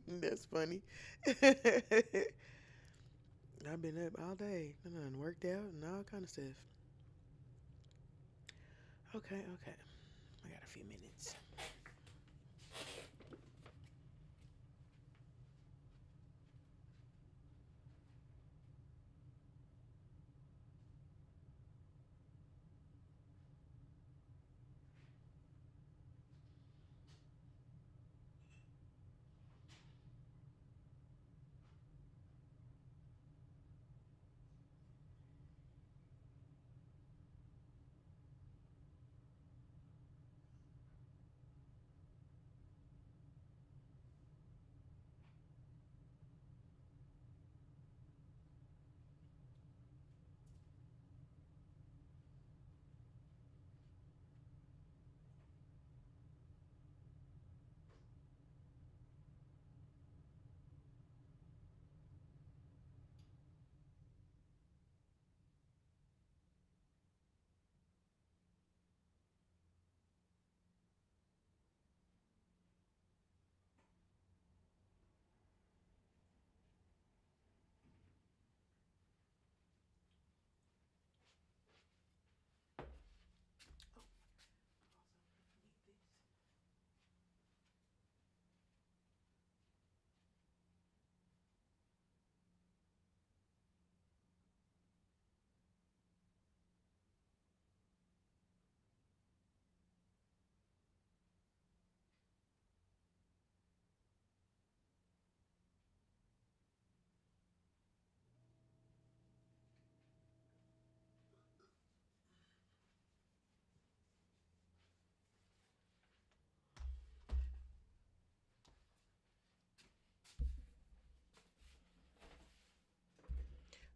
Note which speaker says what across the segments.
Speaker 1: That's funny. I've been up all day. I done worked out and all kind of stuff. Okay, okay. I got a few minutes.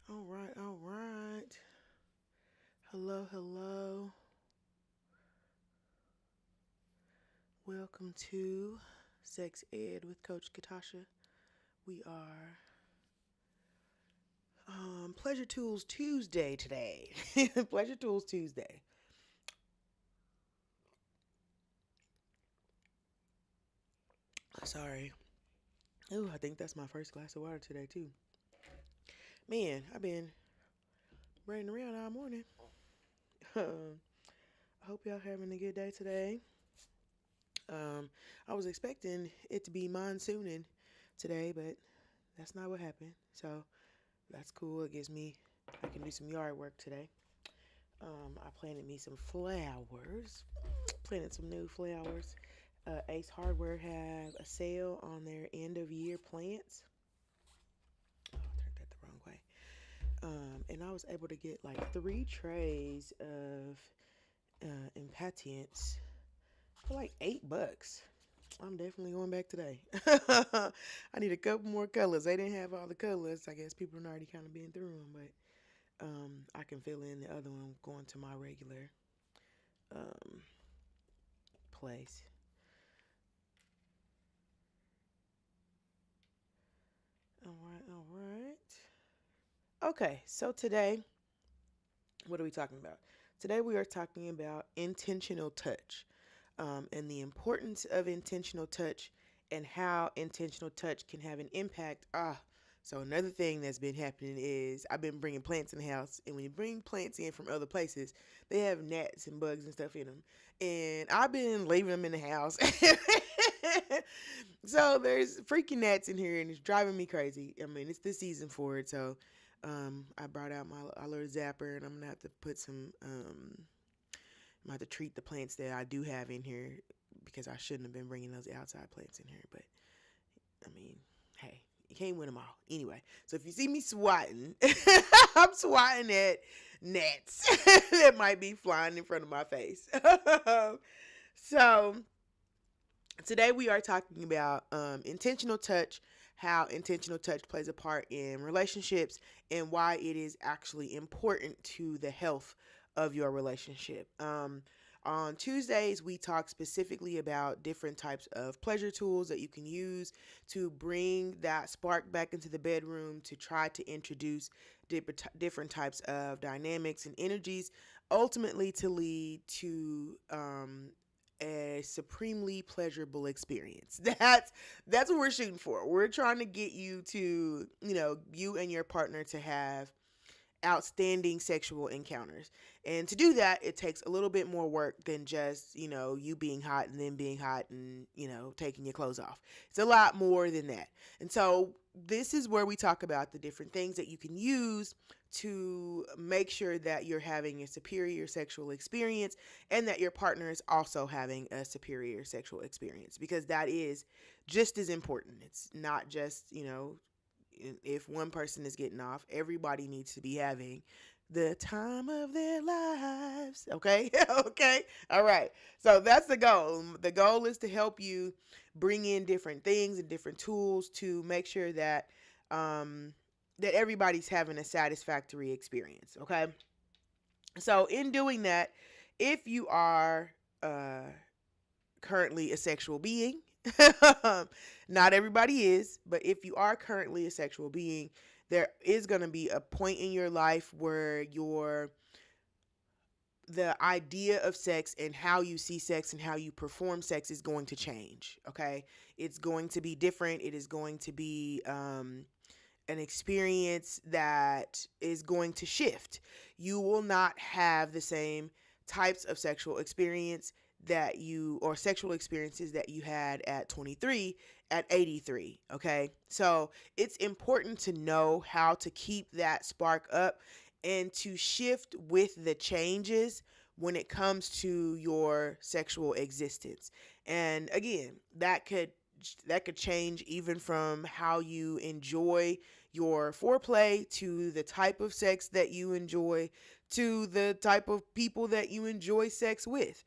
Speaker 1: All right, all right. Hello, hello. Welcome to Sex Ed with Coach Katasha. We are Pleasure Tools Tuesday today. Pleasure Tools Tuesday. Sorry. Ooh, I think that's my first glass of water today too. Man, I've been running around all morning. I hope y'all having a good day today. Um, I was expecting it to be monsooning today, but that's not what happened. So that's cool. It gives me I can do some yard work today. I planted me some flowers. Planted some new flowers. Ace Hardware have a sale on their end of year plants. Oh, I turned that the wrong way. And I was able to get like 3 trays of impatiens for like $8. I'm definitely going back today. I need a couple more colors. They didn't have all the colors. I guess people have already kind of been through them, but I can fill in the other one going to my regular um, place. All right, all right. Okay, so today, what are we talking about? Today we are talking about intentional touch, and the importance of intentional touch and how intentional touch can have an impact. So another thing that's been happening is I've been bringing plants in the house, and when you bring plants in from other places, they have gnats and bugs and stuff in them, and I've been leaving them in the house. So there's freaking gnats in here, and it's driving me crazy. I mean, it's the season for it, so I brought out my little zapper, and I'm gonna have to put some. I'm gonna have to treat the plants that I do have in here because I shouldn't have been bringing those outside plants in here. But I mean, hey, you can't win them all. Anyway, so if you see me swatting, I'm swatting at gnats that might be flying in front of my face. So today we are talking about intentional touch, how intentional touch plays a part in relationships, and why it is actually important to the health of your relationship. On Tuesdays, we talk specifically about different types of pleasure tools that you can use to bring that spark back into the bedroom to try to introduce different types of dynamics and energies, ultimately to lead to a supremely pleasurable experience. That's what we're shooting for. We're trying to get you to, you and your partner to have outstanding sexual encounters. And to do that, it takes a little bit more work than just, you being hot and then being hot and, taking your clothes off. It's a lot more than that. And so this is where we talk about the different things that you can use to make sure that you're having a superior sexual experience and that your partner is also having a superior sexual experience, because that is just as important. It's not just, if one person is getting off, everybody needs to be having the time of their lives. Okay? Okay? All right. So that's the goal. The goal is to help you bring in different things and different tools to make sure that that everybody's having a satisfactory experience. Okay? So in doing that, if you are currently a sexual being, not everybody is, but if you are currently a sexual being, there is going to be a point in your life where the idea of sex and how you see sex and how you perform sex is going to change. Okay, it's going to be different. It is going to be an experience that is going to shift. You will not have the same types of sexual experience or sexual experiences that you had at 23 at 83. Okay, so it's important to know how to keep that spark up and to shift with the changes when it comes to your sexual existence. And again, that could change even from how you enjoy your foreplay to the type of sex that you enjoy to the type of people that you enjoy sex with.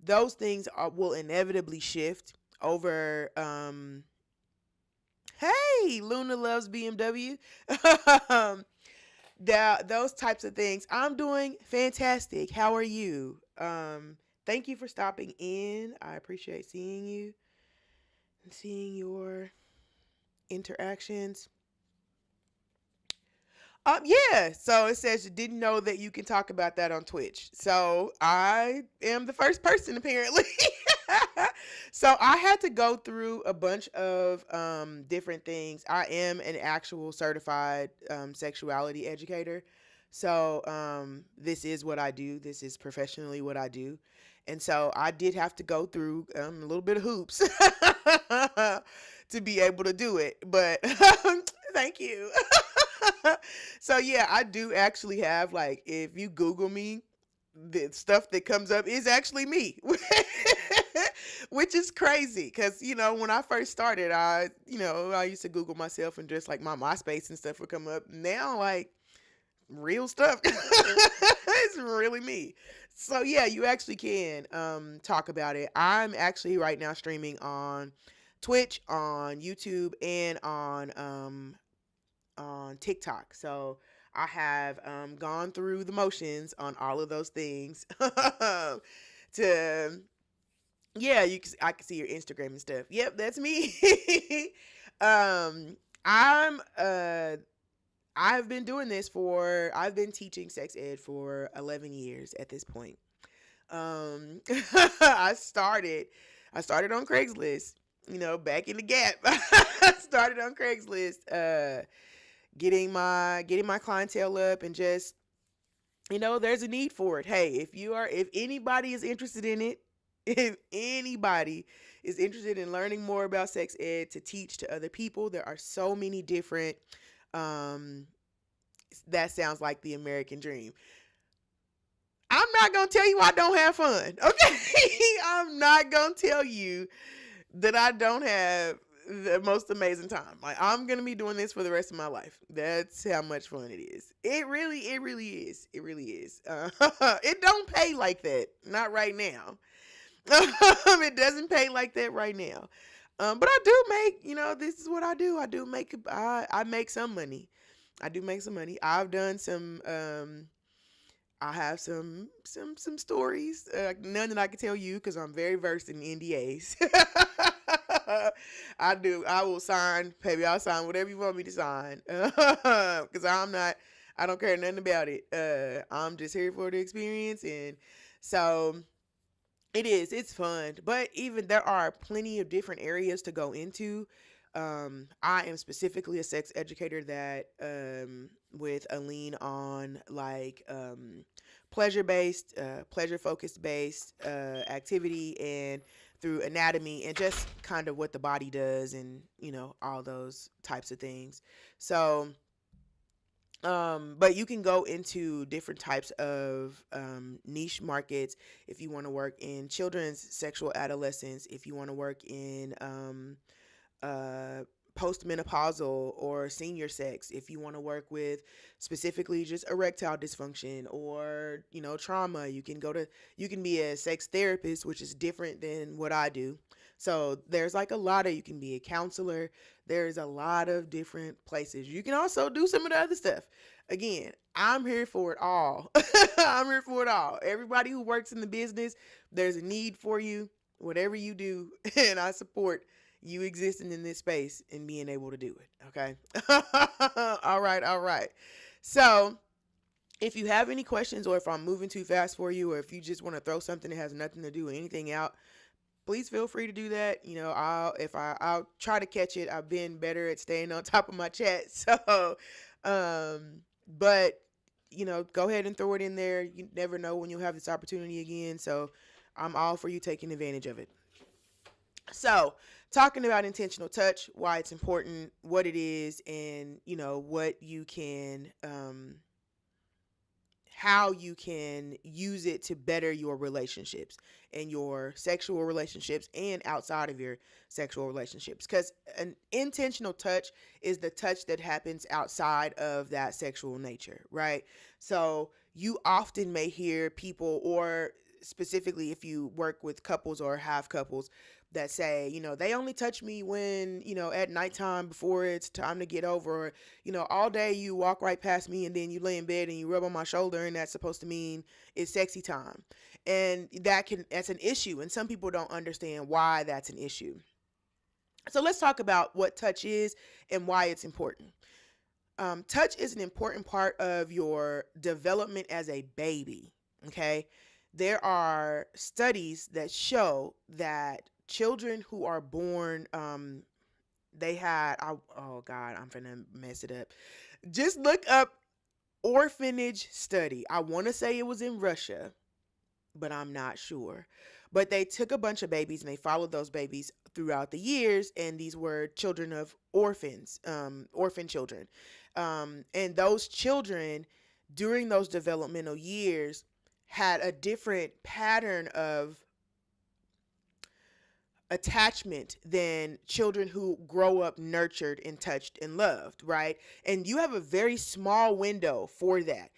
Speaker 1: Those things will inevitably shift over. Hey, Luna loves BMW. Those types of things. I'm doing fantastic. How are you? Thank you for stopping in. I appreciate seeing you and seeing your interactions. Yeah. So it says you didn't know that you can talk about that on Twitch. So I am the first person apparently. So I had to go through a bunch of different things. I am an actual certified sexuality educator. So this is what I do. This is professionally what I do. And so I did have to go through a little bit of hoops to be able to do it. But thank you. So yeah, I do actually have, like, if you Google me, the stuff that comes up is actually me. Which is crazy because, when I first started, I used to Google myself and just like my MySpace and stuff would come up. Now, like, real stuff. It's really me. So yeah, you actually can talk about it. I'm actually right now streaming on Twitch, on YouTube, and on TikTok. So I have gone through the motions on all of those things. To Yeah, I can see your Instagram and stuff. Yep, that's me. um I'm I've been doing this I've been teaching sex ed for 11 years at this point. Um I started I started on Craigslist, back in the gap. I started on Craigslist, getting my clientele up, and just, there's a need for it. Hey, if anybody is interested in it, if anybody is interested in learning more about sex ed to teach to other people, there are so many different, um, that sounds like the American dream. I'm not going to tell you I don't have fun. Okay. I'm not going to tell you that I don't have the most amazing time. Like, I'm going to be doing this for the rest of my life. That's how much fun it is. It really is. It really is. It don't pay like that. Not right now. It doesn't pay like that right now. But I do make, this is what I do. I make some money. I do make some money. I've done some, I have some stories. None that I can tell you because I'm very versed in NDAs. I do. I will sign, baby. I'll sign whatever you want me to sign. Because I don't care nothing about it. I'm just here for the experience. And so, It is. It's fun, but even there are plenty of different areas to go into. I am specifically a sex educator that with a lean on like pleasure based, pleasure focused based activity, and through anatomy and just kind of what the body does, and all those types of things. So but you can go into different types of niche markets if you want to work in children's sexual adolescence, if you want to work in uh, postmenopausal or senior sex, if you want to work with specifically just erectile dysfunction or trauma. You can be a sex therapist, which is different than what I do. So there's like a lot of, you can be a counselor. There's a lot of different places. You can also do some of the other stuff. Again, I'm here for it all. I'm here for it all. Everybody who works in the business, there's a need for you, whatever you do, and I support you existing in this space and being able to do it. Okay. All right. All right. So if you have any questions, or if I'm moving too fast for you, or if you just want to throw something that has nothing to do with anything out, please feel free to do that. I'll try to catch it. I've been better at staying on top of my chat. So, but go ahead and throw it in there. You never know when you'll have this opportunity again. So I'm all for you taking advantage of it. So, talking about intentional touch, why it's important, what it is, and what you can, how you can use it to better your relationships and your sexual relationships and outside of your sexual relationships. Because an intentional touch is the touch that happens outside of that sexual nature, right? So you often may hear people, or specifically if you work with couples or have couples, that say, they only touch me when, at nighttime before it's time to get over, or, all day you walk right past me and then you lay in bed and you rub on my shoulder, and that's supposed to mean it's sexy time. And that's an issue. And some people don't understand why that's an issue. So let's talk about what touch is and why it's important. Touch is an important part of your development as a baby. Okay. There are studies that show that children who are born, oh God, I'm finna mess it up. Just look up orphanage study. I want to say it was in Russia, but I'm not sure. But they took a bunch of babies and they followed those babies throughout the years, and these were children of orphans, orphan children. And those children during those developmental years had a different pattern of attachment than children who grow up nurtured and touched and loved, right? And you have a very small window for that.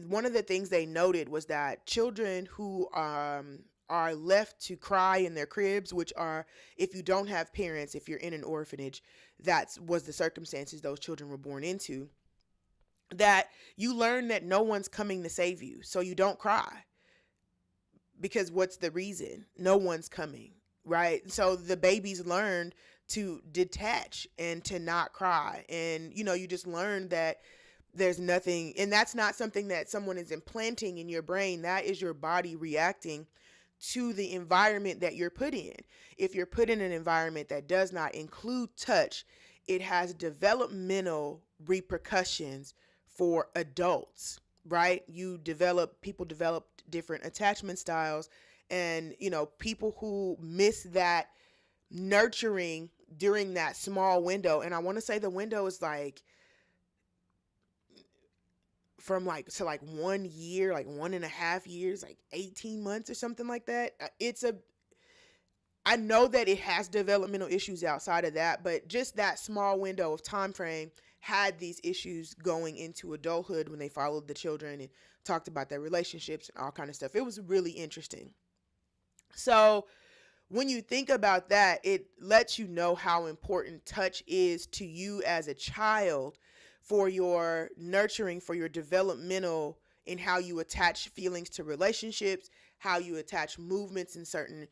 Speaker 1: One of the things they noted was that children who are left to cry in their cribs, which are, if you don't have parents, if you're in an orphanage, that was the circumstances those children were born into, that you learn that no one's coming to save you, so you don't cry. Because what's the reason? No one's coming, right? So the babies learned to detach and to not cry. And, you just learn that there's nothing, and that's not something that someone is implanting in your brain. That is your body reacting to the environment that you're put in. If you're put in an environment that does not include touch, it has developmental repercussions for adults, right? People develop different attachment styles, and people who miss that nurturing during that small window, and I want to say the window is like from to 1 year, 1.5 years, 18 months or something like that. I know that it has developmental issues outside of that, but just that small window of time frame had these issues going into adulthood when they followed the children and talked about their relationships and all kind of stuff. It was really interesting. So when you think about that, it lets you know how important touch is to you as a child, for your nurturing, for your developmental, in how you attach feelings to relationships, how you attach movements and certain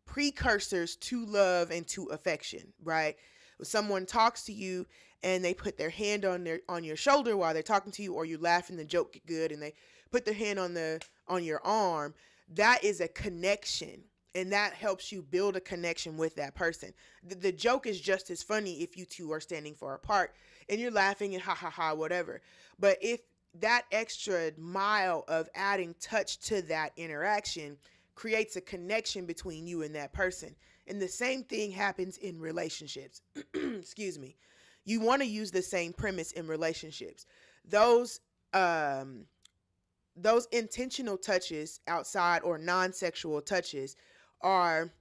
Speaker 1: precursors to love and to affection, right? When someone talks to you and they put their hand on your shoulder while they're talking to you, or you laugh and the joke get good and they put their hand on your arm, that is a connection. And that helps you build a connection with that person. The joke is just as funny if you two are standing far apart and you're laughing and ha ha ha, whatever. But if that extra mile of adding touch to that interaction creates a connection between you and that person. And the same thing happens in relationships. Excuse me. You want to use the same premise in relationships. Those um those intentional touches outside or non-sexual touches are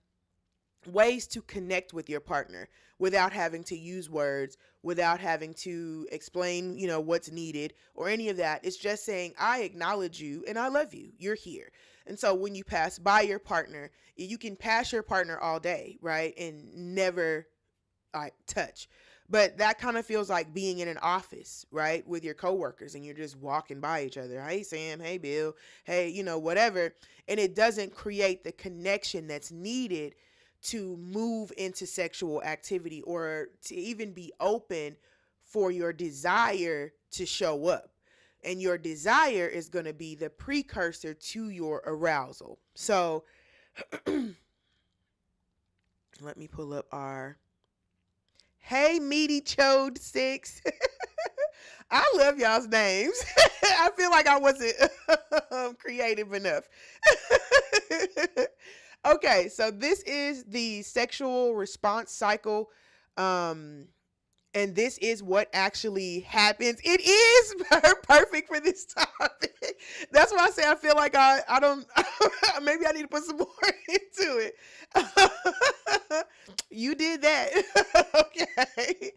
Speaker 1: ways to connect with your partner without having to use words, without having to explain, what's needed or any of that. It's just saying, I acknowledge you and I love you. You're here. And so when you pass by your partner, you can pass your partner all day, right? And never touch. But that kind of feels like being in an office, right? With your coworkers and you're just walking by each other. Hey, Sam. Hey, Bill. Hey, whatever. And it doesn't create the connection that's needed to move into sexual activity or to even be open for your desire to show up. And your desire is going to be the precursor to your arousal. So let me pull up our Hey Meaty Chode 6. I love y'all's names. I feel like I wasn't creative enough. Okay, so this is the sexual response cycle. And this is what actually happens. It is perfect for this topic. That's why I say I feel like I don't, maybe I need to put some more into it. You did that. Okay.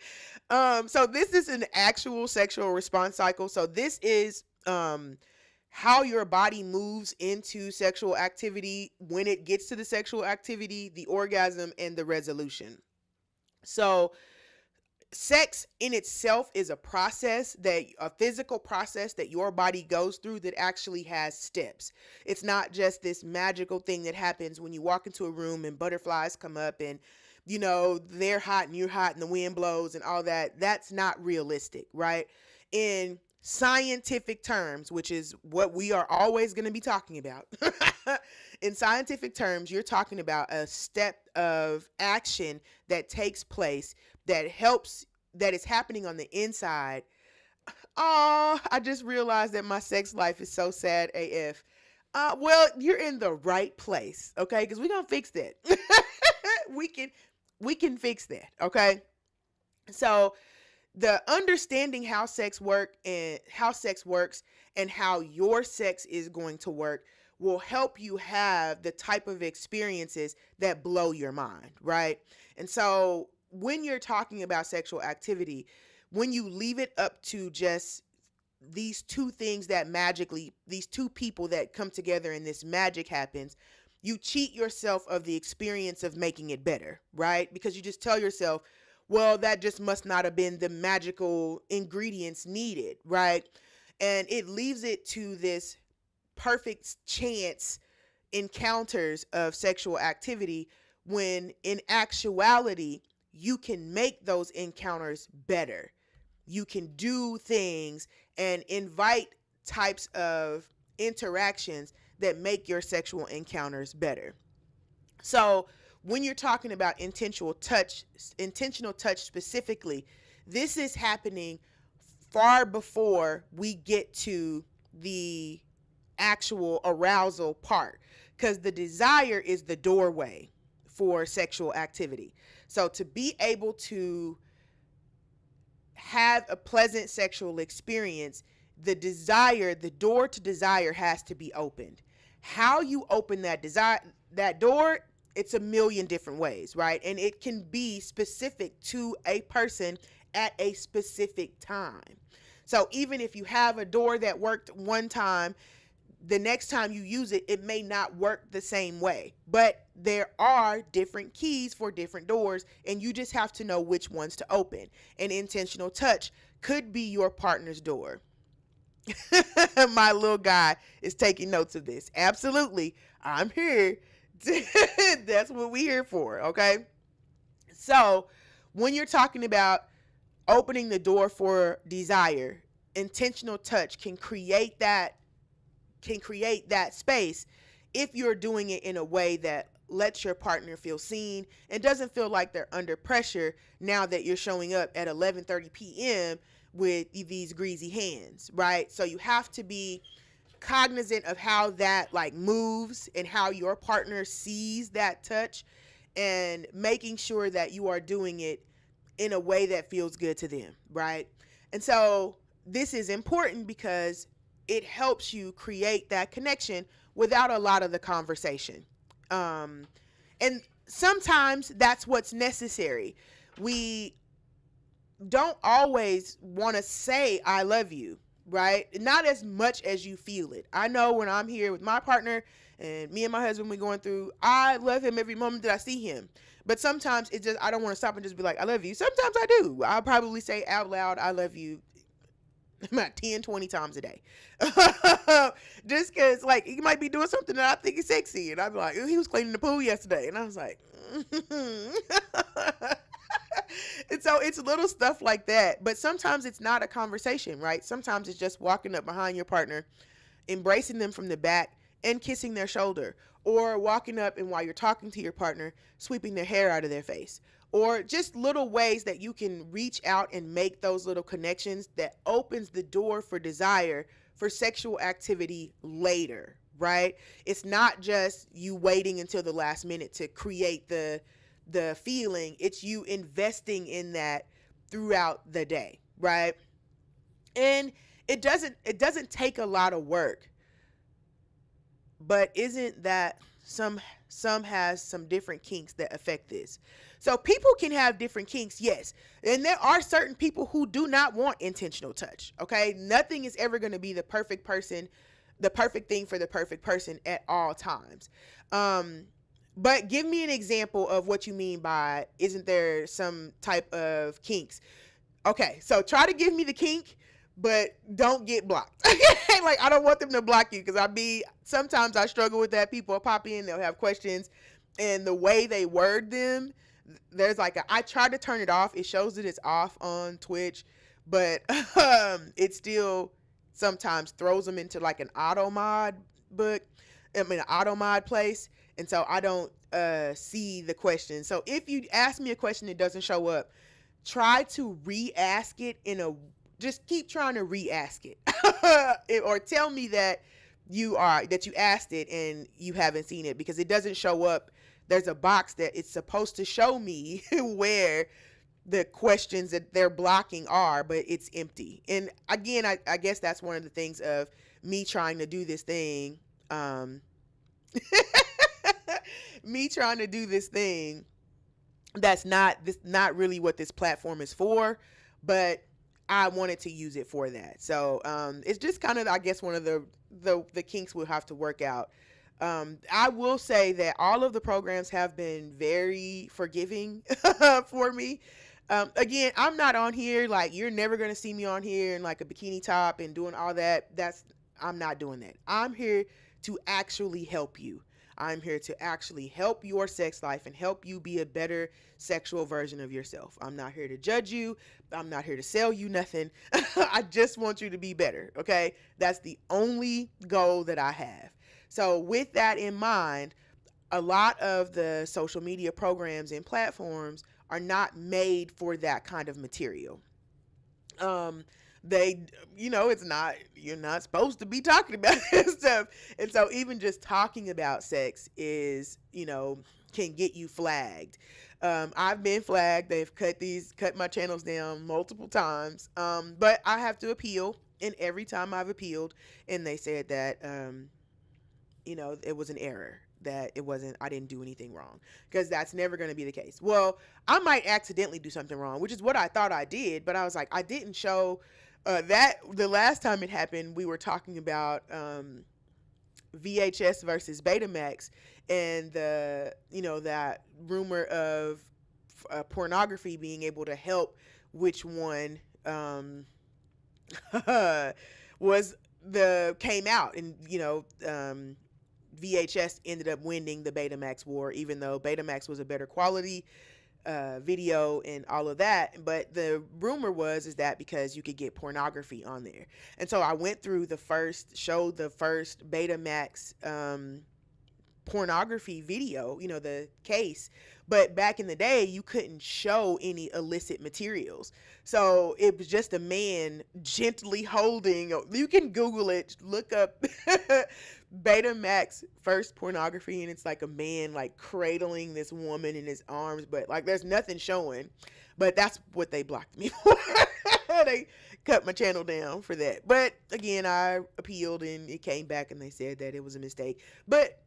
Speaker 1: So this is an actual sexual response cycle. So this is how your body moves into sexual activity when it gets to the sexual activity, the orgasm, and the resolution. So sex in itself is a physical process that your body goes through that actually has steps. It's not just this magical thing that happens when you walk into a room and butterflies come up and, they're hot and you're hot and the wind blows and all that. That's not realistic, right? In scientific terms, which is what we are always going to be talking about. In scientific terms, you're talking about a step of action that takes place that is happening on the inside. Oh, I just realized that my sex life is so sad AF. Well, you're in the right place, okay? Because we're going to fix that. we can fix that, okay? So the understanding how sex works and how your sex is going to work will help you have the type of experiences that blow your mind, right? And so when you're talking about sexual activity, when you leave it up to just these two things these two people that come together and this magic happens, you cheat yourself of the experience of making it better, right? Because you just tell yourself, well, that just must not have been the magical ingredients needed, right? And it leaves it to this perfect chance encounters of sexual activity when in actuality, you can make those encounters better. You can do things and invite types of interactions that make your sexual encounters better. So when you're talking about intentional touch specifically, this is happening far before we get to the actual arousal part, because the desire is the doorway for sexual activity. So to be able to have a pleasant sexual experience, the door to desire has to be opened. How you open that door, it's a million different ways, right? And it can be specific to a person at a specific time. So even if you have a door that worked one time, the next time you use it, it may not work the same way. But there are different keys for different doors, and you just have to know which ones to open. An intentional touch could be your partner's door. My little guy is taking notes of this. Absolutely. I'm here. That's what we're here for, okay? So when you're talking about opening the door for desire, intentional touch can create that can create that space if you're doing it in a way that lets your partner feel seen and doesn't feel like they're under pressure now that you're showing up at 11:30 p.m. with these greasy hands, right? So you have to be cognizant of how that like moves and how your partner sees that touch, and making sure that you are doing it in a way that feels good to them, right? And so this is important because it helps you create that connection without a lot of the conversation. And sometimes that's what's necessary. We don't always want to say I love you, right? Not as much as you feel it. I know when I'm here with my partner and me and my husband, we're going through, I love him every moment that I see him. But sometimes it's just, I don't want to stop and just be like, I love you. Sometimes I do. I'll probably say out loud, I love you about 10, 20 times a day. Just because, like, he might be doing something that I think is sexy. And I'd be like, he was cleaning the pool yesterday. And I was like, and so it's little stuff like that. But sometimes it's not a conversation, right? Sometimes it's just walking up behind your partner, embracing them from the back and kissing their shoulder, or walking up and while you're talking to your partner, sweeping their hair out of their face, or just little ways that you can reach out and make those little connections that opens the door for desire for sexual activity later, right? It's not just you waiting until the last minute to create the feeling. It's you investing in that throughout the day, right? And it doesn't take a lot of work. But isn't that some has some different kinks that affect this? So people can have different kinks, yes. And there are certain people who do not want intentional touch, okay? Nothing is ever going to be the perfect person, the perfect thing for the perfect person at all times. But give me an example of what you mean by, isn't there some type of kinks? Okay, so try to give me the kink, but don't get blocked. Like, I don't want them to block you, because sometimes I struggle with that. People will pop in, they'll have questions, and the way they word them, there's like I try to turn it off. It shows that it's off on Twitch, but it still sometimes throws them into like an auto mod place. And so I don't see the question. So if you ask me a question that doesn't show up, try to re-ask it just keep trying to re-ask it. Or tell me that you asked it and you haven't seen it because it doesn't show up. There's a box that it's supposed to show me where the questions that they're blocking are, but it's empty. And again, I guess that's one of the things of me trying to do this thing. Me trying to do this thing that's not really what this platform is for, but I wanted to use it for that. So it's just kind of, I guess, one of the kinks we'll have to work out. I will say that all of the programs have been very forgiving for me. Again, I'm not on here, like, you're never going to see me on here in like a bikini top and doing all that. I'm not doing that. I'm here to actually help you. I'm here to actually help your sex life and help you be a better sexual version of yourself. I'm not here to judge you. I'm not here to sell you nothing. I just want you to be better, okay? That's the only goal that I have. So with that in mind, a lot of the social media programs and platforms are not made for that kind of material. It's not, you're not supposed to be talking about this stuff. And so even just talking about sex is, can get you flagged. I've been flagged. They've cut my channels down multiple times. But I have to appeal. And every time I've appealed, and they said that, it was an error, that I didn't do anything wrong, because that's never going to be the case. Well, I might accidentally do something wrong, which is what I thought I did. But I was like, I didn't show that. The last time it happened, we were talking about VHS versus Betamax, and that rumor of pornography being able to help which one came out, and VHS ended up winning the Betamax war, even though Betamax was a better quality video and all of that. But the rumor is that because you could get pornography on there. And so I went through showed the first Betamax pornography video, the case. But back in the day, you couldn't show any illicit materials. So it was just a man gently holding, you can Google it, look up Betamax first pornography, and it's like a man like cradling this woman in his arms, but like there's nothing showing. But that's what they blocked me for. They cut my channel down for that. But again, I appealed and it came back and they said that it was a mistake. But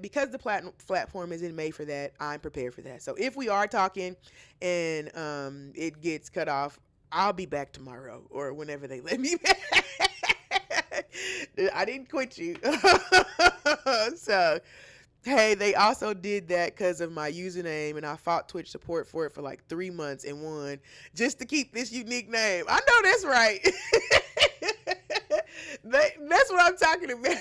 Speaker 1: because the platform isn't made for that, I'm prepared for that. So if we are talking and it gets cut off, I'll be back tomorrow or whenever they let me back. I didn't quit you. So, hey, they also did that because of my username, and I fought Twitch support for it for like 3 months and won just to keep this unique name. I know that's right. That's what I'm talking about.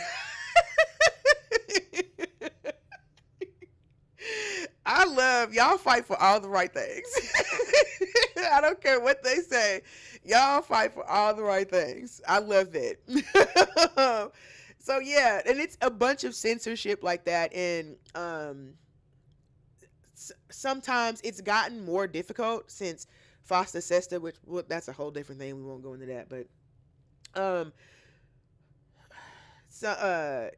Speaker 1: I love y'all fight for all the right things. I don't care what they say. Y'all fight for all the right things. I love that. So yeah, and it's a bunch of censorship like that, and sometimes it's gotten more difficult since Fosta Sesta, which that's a whole different thing. We won't go into that, but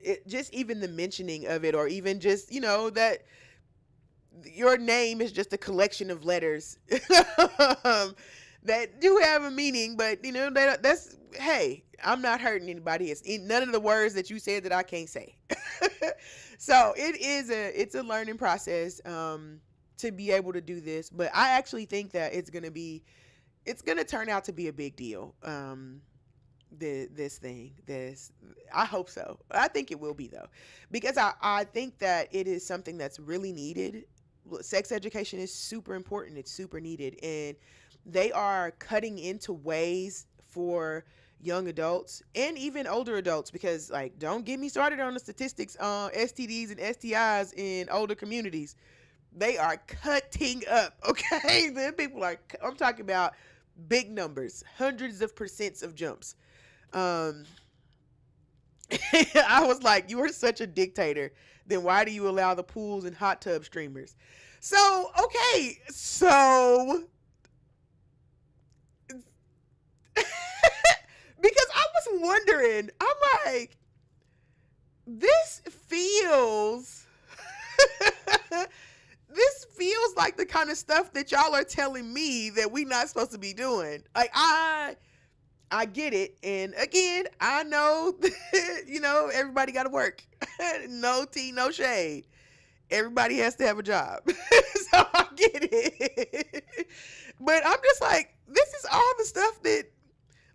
Speaker 1: it just even the mentioning of it, or even just that your name is just a collection of letters that do have a meaning, but that's, hey, I'm not hurting anybody. It's none of the words that you said that I can't say. So it's a learning process to be able to do this, but I actually think that it's gonna turn out to be a big deal. This I hope so. I think it will be, though, because I think that it is something that's really needed. Sex education is super important. It's super needed, and they are cutting into ways for young adults and even older adults, because like, don't get me started on the statistics on STDs and STIs in older communities. They are cutting up. Okay. Then people I'm talking about big numbers, hundreds of percents of jumps. I was like, you are such a dictator. Then why do you allow the pools and hot tub streamers? So, okay. So because I was wondering, I'm like, this feels like the kind of stuff that y'all are telling me that we not supposed to be doing. Like, I get it. And again, I know, everybody got to work. No tea, no shade. Everybody has to have a job. So I get it. But I'm just like, this is all the stuff that,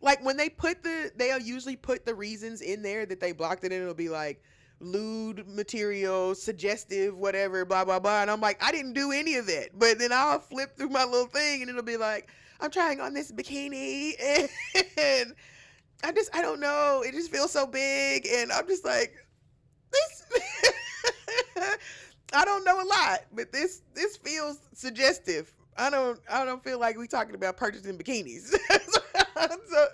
Speaker 1: like, when they'll usually put the reasons in there that they blocked it, and it'll be like lewd material, suggestive, whatever, blah, blah, blah. And I'm like, I didn't do any of that. But then I'll flip through my little thing and it'll be like, I'm trying on this bikini and I don't know. It just feels so big. And I'm just like, this, I don't know a lot, but this feels suggestive. I don't feel like we talking about purchasing bikinis.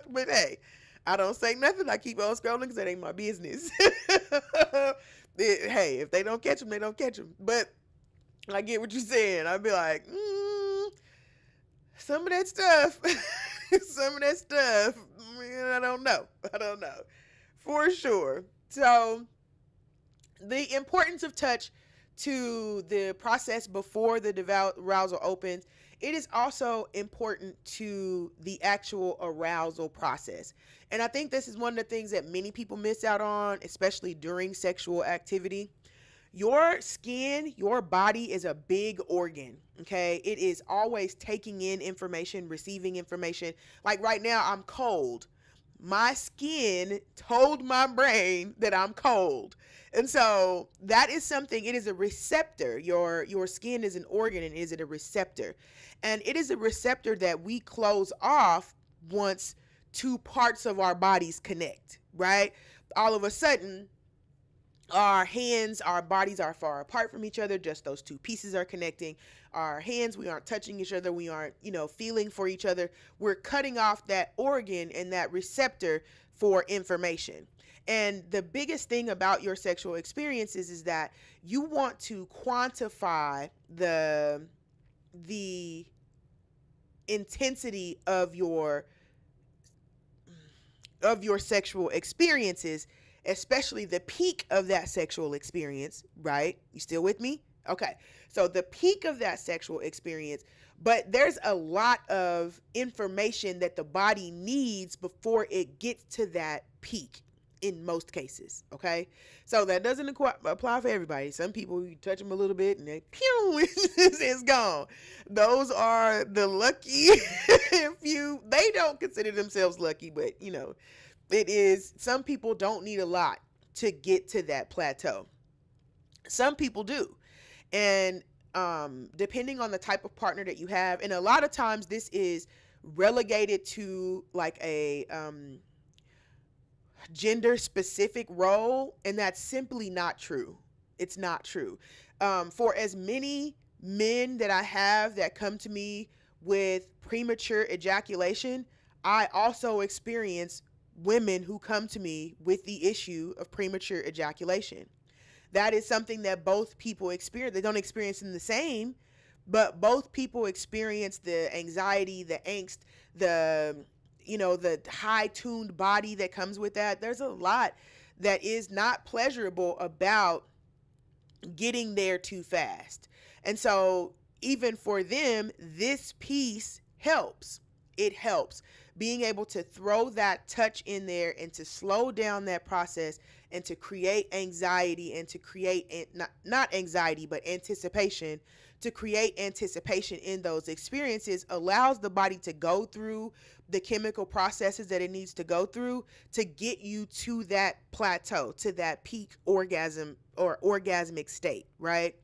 Speaker 1: But hey, I don't say nothing. I keep on scrolling because that ain't my business. Hey, if they don't catch them, they don't catch them. But I get what you're saying. I'd be like, some of that stuff, I don't know for sure. So the importance of touch to the process before the arousal opens, it is also important to the actual arousal process. And I think this is one of the things that many people miss out on, especially during sexual activity. Your skin, your body is a big organ, okay? It is always taking in information, receiving information. Like right now, I'm cold. My skin told my brain that I'm cold. And so that is something, it is a receptor. Your skin is an organ, and is it a receptor? And it is a receptor that we close off once two parts of our bodies connect, right? All of a sudden, Our hands, our bodies are far apart from each other. Just those two pieces are connecting. Our hands, we aren't touching each other. We aren't, feeling for each other. We're cutting off that organ and that receptor for information. And the biggest thing about your sexual experiences is that you want to quantify the intensity of your sexual experiences, especially the peak of that sexual experience, right? You still with me? Okay. So the peak of that sexual experience, but there's a lot of information that the body needs before it gets to that peak in most cases. Okay. So that doesn't apply for everybody. Some people, you touch them a little bit and they pew, it's gone. Those are the lucky few. They don't consider themselves lucky, but it is, some people don't need a lot to get to that plateau. Some people do. And depending on the type of partner that you have, and a lot of times this is relegated to like a gender specific role, and that's simply not true. It's not true. For as many men that I have that come to me with premature ejaculation, I also experience women who come to me with the issue of premature ejaculation. That is something that both people experience. They don't experience in the same, but both people experience the anxiety, the angst, the high tuned body that comes with that. There's a lot that is not pleasurable about getting there too fast. And so even for them, this piece helps. It helps being able to throw that touch in there and to slow down that process and to create anxiety and to create not anxiety, but anticipation. To create anticipation in those experiences allows the body to go through the chemical processes that it needs to go through to get you to that plateau, to that peak orgasm or orgasmic state, right?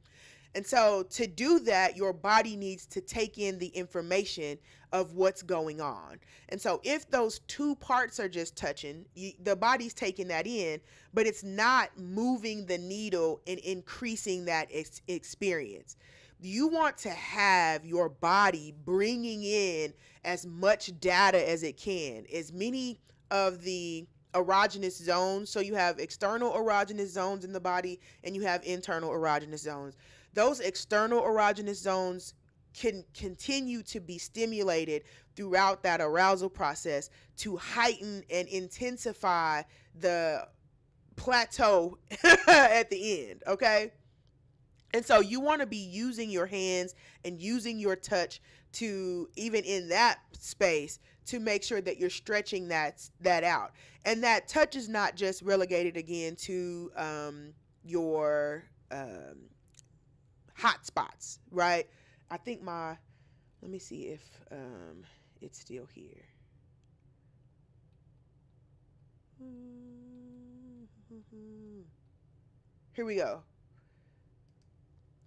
Speaker 1: And so to do that, your body needs to take in the information of what's going on. And so if those two parts are just touching, the body's taking that in, but it's not moving the needle and increasing that experience. You want to have your body bringing in as much data as it can, as many of the erogenous zones. So you have external erogenous zones in the body and you have internal erogenous zones. Those external erogenous zones can continue to be stimulated throughout that arousal process to heighten and intensify the plateau at the end, okay? And so you want to be using your hands and using your touch to, even in that space, to make sure that you're stretching that out. And that touch is not just relegated again to your hot spots, right? I think let me see if it's still here. Here we go.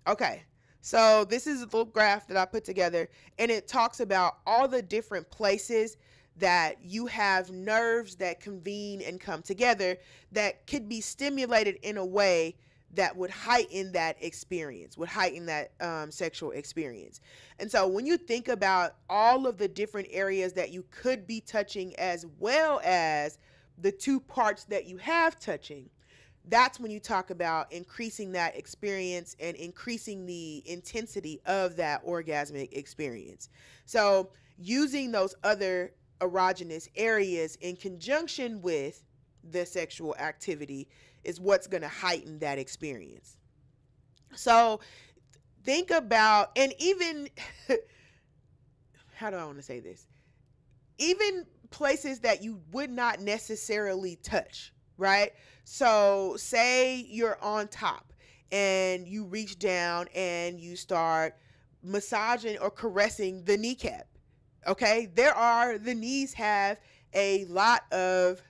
Speaker 1: Okay, so this is a little graph that I put together, and it talks about all the different places that you have nerves that convene and come together that could be stimulated in a way that would heighten that experience, would heighten that sexual experience. And so when you think about all of the different areas that you could be touching, as well as the two parts that you have touching, that's when you talk about increasing that experience and increasing the intensity of that orgasmic experience. So using those other erogenous areas in conjunction with the sexual activity is what's going to heighten that experience. So think about, and even, how do I want to say this? Even places that you would not necessarily touch, right? So say you're on top and you reach down and you start massaging or caressing the kneecap. Okay, the knees have a lot of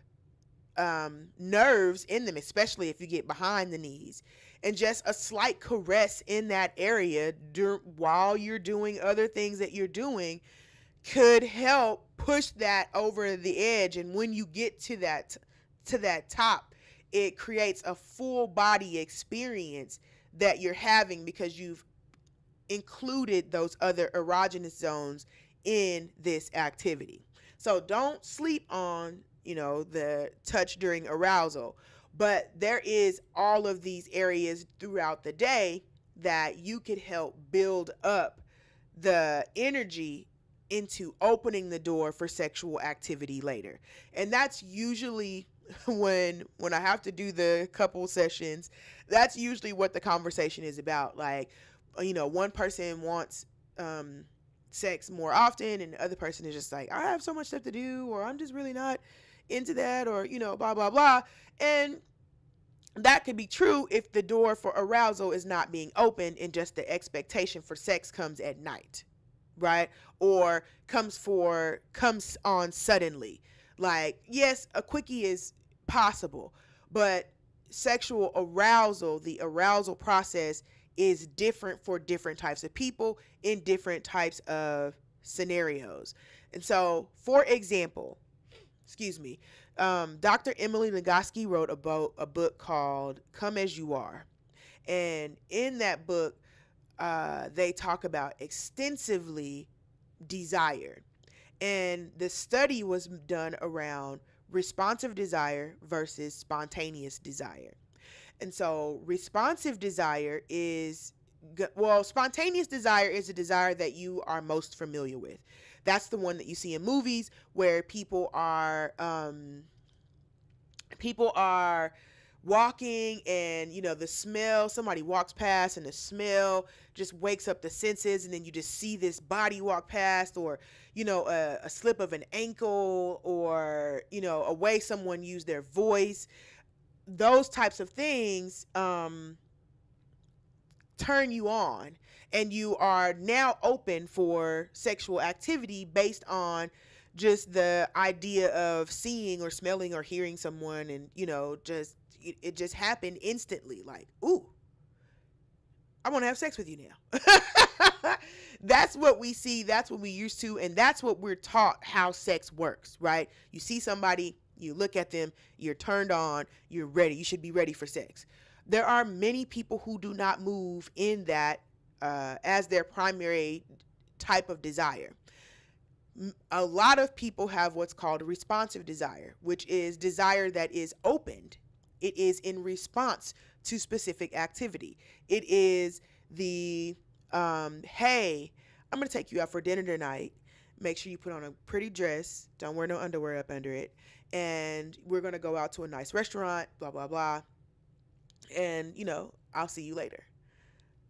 Speaker 1: nerves in them, especially if you get behind the knees. And just a slight caress in that area while you're doing other things that you're doing could help push that over the edge. And when you get to that top, it creates a full body experience that you're having because you've included those other erogenous zones in this activity. So don't sleep on, the touch during arousal, but there is all of these areas throughout the day that you could help build up the energy into opening the door for sexual activity later. And that's usually when I have to do the couple sessions, that's usually what the conversation is about. Like, one person wants sex more often and the other person is just like, I have so much stuff to do, or I'm just really not into that, or blah blah blah. And that could be true if the door for arousal is not being opened and just the expectation for sex comes at night, right? Or comes on suddenly. Like, yes, a quickie is possible, but sexual arousal, the arousal process is different for different types of people in different types of scenarios. And so, for example, Dr. Emily Nagoski wrote about a book called Come As You Are. And in that book, they talk about extensively desire. And the study was done around responsive desire versus spontaneous desire. And so responsive desire spontaneous desire is a desire that you are most familiar with. That's the one that you see in movies where people are walking and the smell, somebody walks past and the smell just wakes up the senses, and then you just see this body walk past, or a slip of an ankle, or a way someone used their voice. Those types of things turn you on, and you are now open for sexual activity based on just the idea of seeing or smelling or hearing someone, and it just happened instantly. Like, ooh, I want to have sex with you now. That's what we see. That's what we used to. And that's what we're taught how sex works, right? You see somebody, you look at them, you're turned on, you're ready. You should be ready for sex. There are many people who do not move in that as their primary type of desire. A lot of people have what's called a responsive desire, which is desire that is opened. It is in response to specific activity. It is the, hey, I'm going to take you out for dinner tonight. Make sure you put on a pretty dress. Don't wear no underwear up under it. And we're going to go out to a nice restaurant, blah, blah, blah. And, I'll see you later.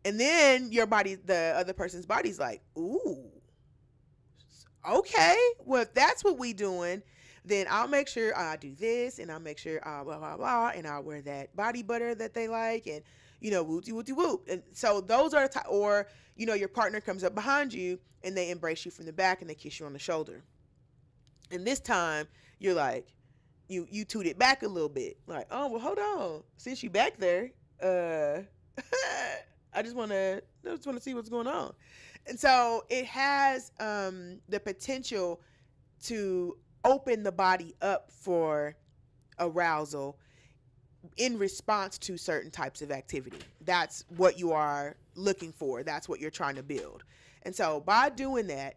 Speaker 1: And then the other person's body's like, ooh, okay, well, if that's what we doing, then I'll make sure I do this, and I'll make sure blah, blah, blah, and I'll wear that body butter that they like, and, wooty, wooty, whoop. And so those are or, your partner comes up behind you and they embrace you from the back and they kiss you on the shoulder. And this time you're like, you toot it back a little bit. Like, oh, well, hold on. Since you back there, I just want to see what's going on. And so it has the potential to open the body up for arousal in response to certain types of activity. That's what you are looking for. That's what you're trying to build. And so by doing that,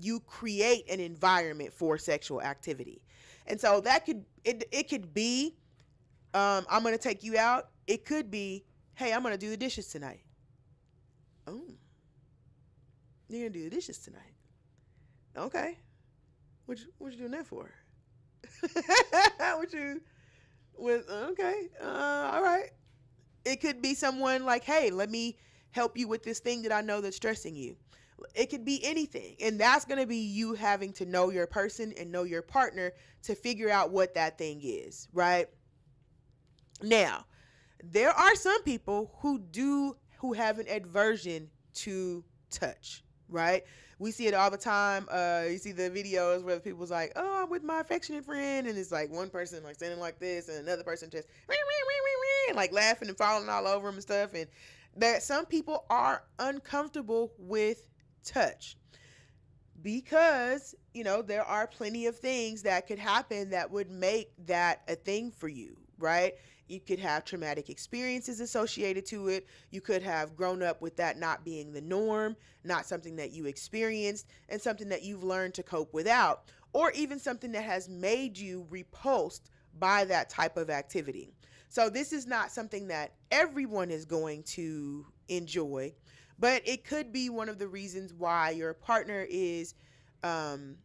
Speaker 1: you create an environment for sexual activity. And so that it could be, I'm going to take you out. It could be, hey, I'm going to do the dishes tonight. Oh, you're going to do the dishes tonight. Okay. What you doing that for? Okay. All right. It could be someone like, hey, let me help you with this thing that I know that's stressing you. It could be anything. And that's going to be you having to know your person and know your partner to figure out what that thing is, right? Now, there are some people who have an aversion to touch, right? We see it all the time. You see the videos where people's like, oh, I'm with my affectionate friend. And it's like one person like standing like this and another person just like laughing and falling all over them and stuff. And that some people are uncomfortable with touch because, there are plenty of things that could happen that would make that a thing for you. right? You could have traumatic experiences associated to it. You could have grown up with that not being the norm, not something that you experienced, and something that you've learned to cope without, or even something that has made you repulsed by that type of activity. So this is not something that everyone is going to enjoy, but it could be one of the reasons why your partner is um,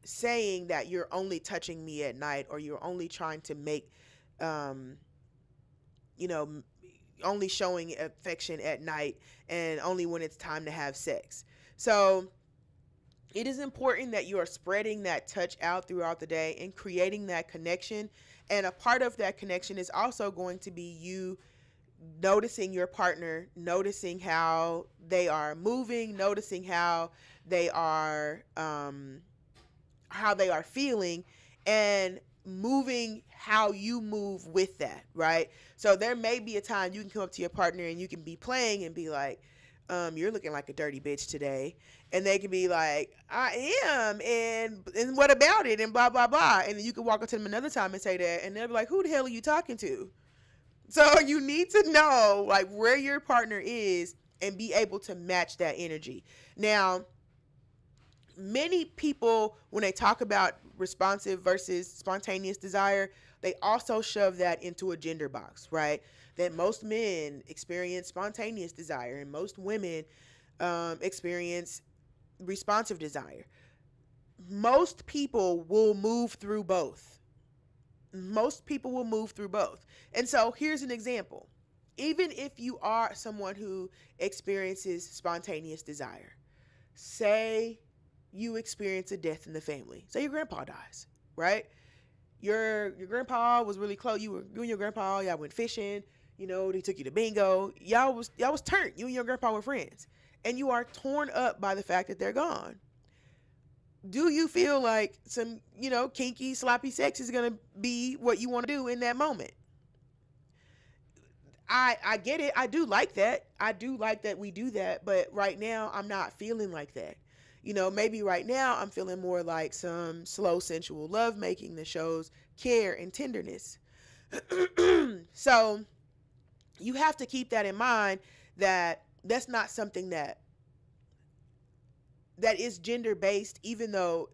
Speaker 1: saying that you're only touching me at night, or you're only trying to make, um, you know, only showing affection at night and only when it's time to have sex. So it is important that you are spreading that touch out throughout the day and creating that connection. And a part of that connection is also going to be you noticing your partner, noticing how they are moving, noticing how they are feeling, and moving how you move with that, right? So there may be a time you can come up to your partner and you can be playing and be like, you're looking like a dirty bitch today. And they can be like, I am, and what about it? And blah, blah, blah. And then you can walk up to them another time and say that, and they'll be like, who the hell are you talking to? So you need to know like where your partner is and be able to match that energy. Now, many people, when they talk about responsive versus spontaneous desire, they also shove that into a gender box, right? That most men experience spontaneous desire and most women experience responsive desire. Most people will move through both. Most people will move through both. And so here's an example. Even if you are someone who experiences spontaneous desire, say you experience a death in the family. Say your grandpa dies, right? Your grandpa was really close. You and your grandpa, y'all went fishing. You know, they took you to bingo. Y'all was turned. You and your grandpa were friends, and you are torn up by the fact that they're gone. Do you feel like some, kinky, sloppy sex is gonna be what you want to do in that moment? I get it. I do like that. I do like that we do that. But right now, I'm not feeling like that. Maybe right now I'm feeling more like some slow, sensual lovemaking that shows care and tenderness. So you have to keep that in mind, that that's not something that is gender based, even though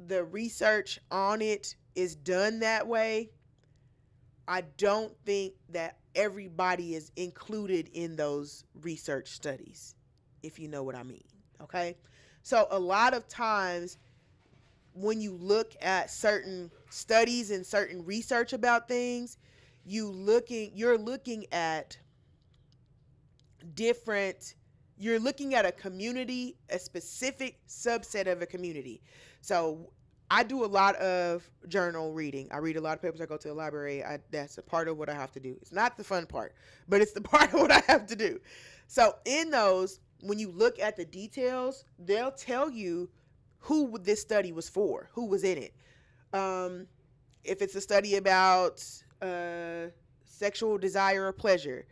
Speaker 1: the research on it is done that way. I don't think that everybody is included in those research studies, if you know what I mean. Okay. So a lot of times when you look at certain studies and certain research about things, you're looking at a community, a specific subset of a community. So I do a lot of journal reading. I read a lot of papers. I go to the library. That's a part of what I have to do. It's not the fun part, but it's the part of what I have to do. So in those, when you look at the details, they'll tell you who this study was for, who was in it. If it's a study about sexual desire or pleasure,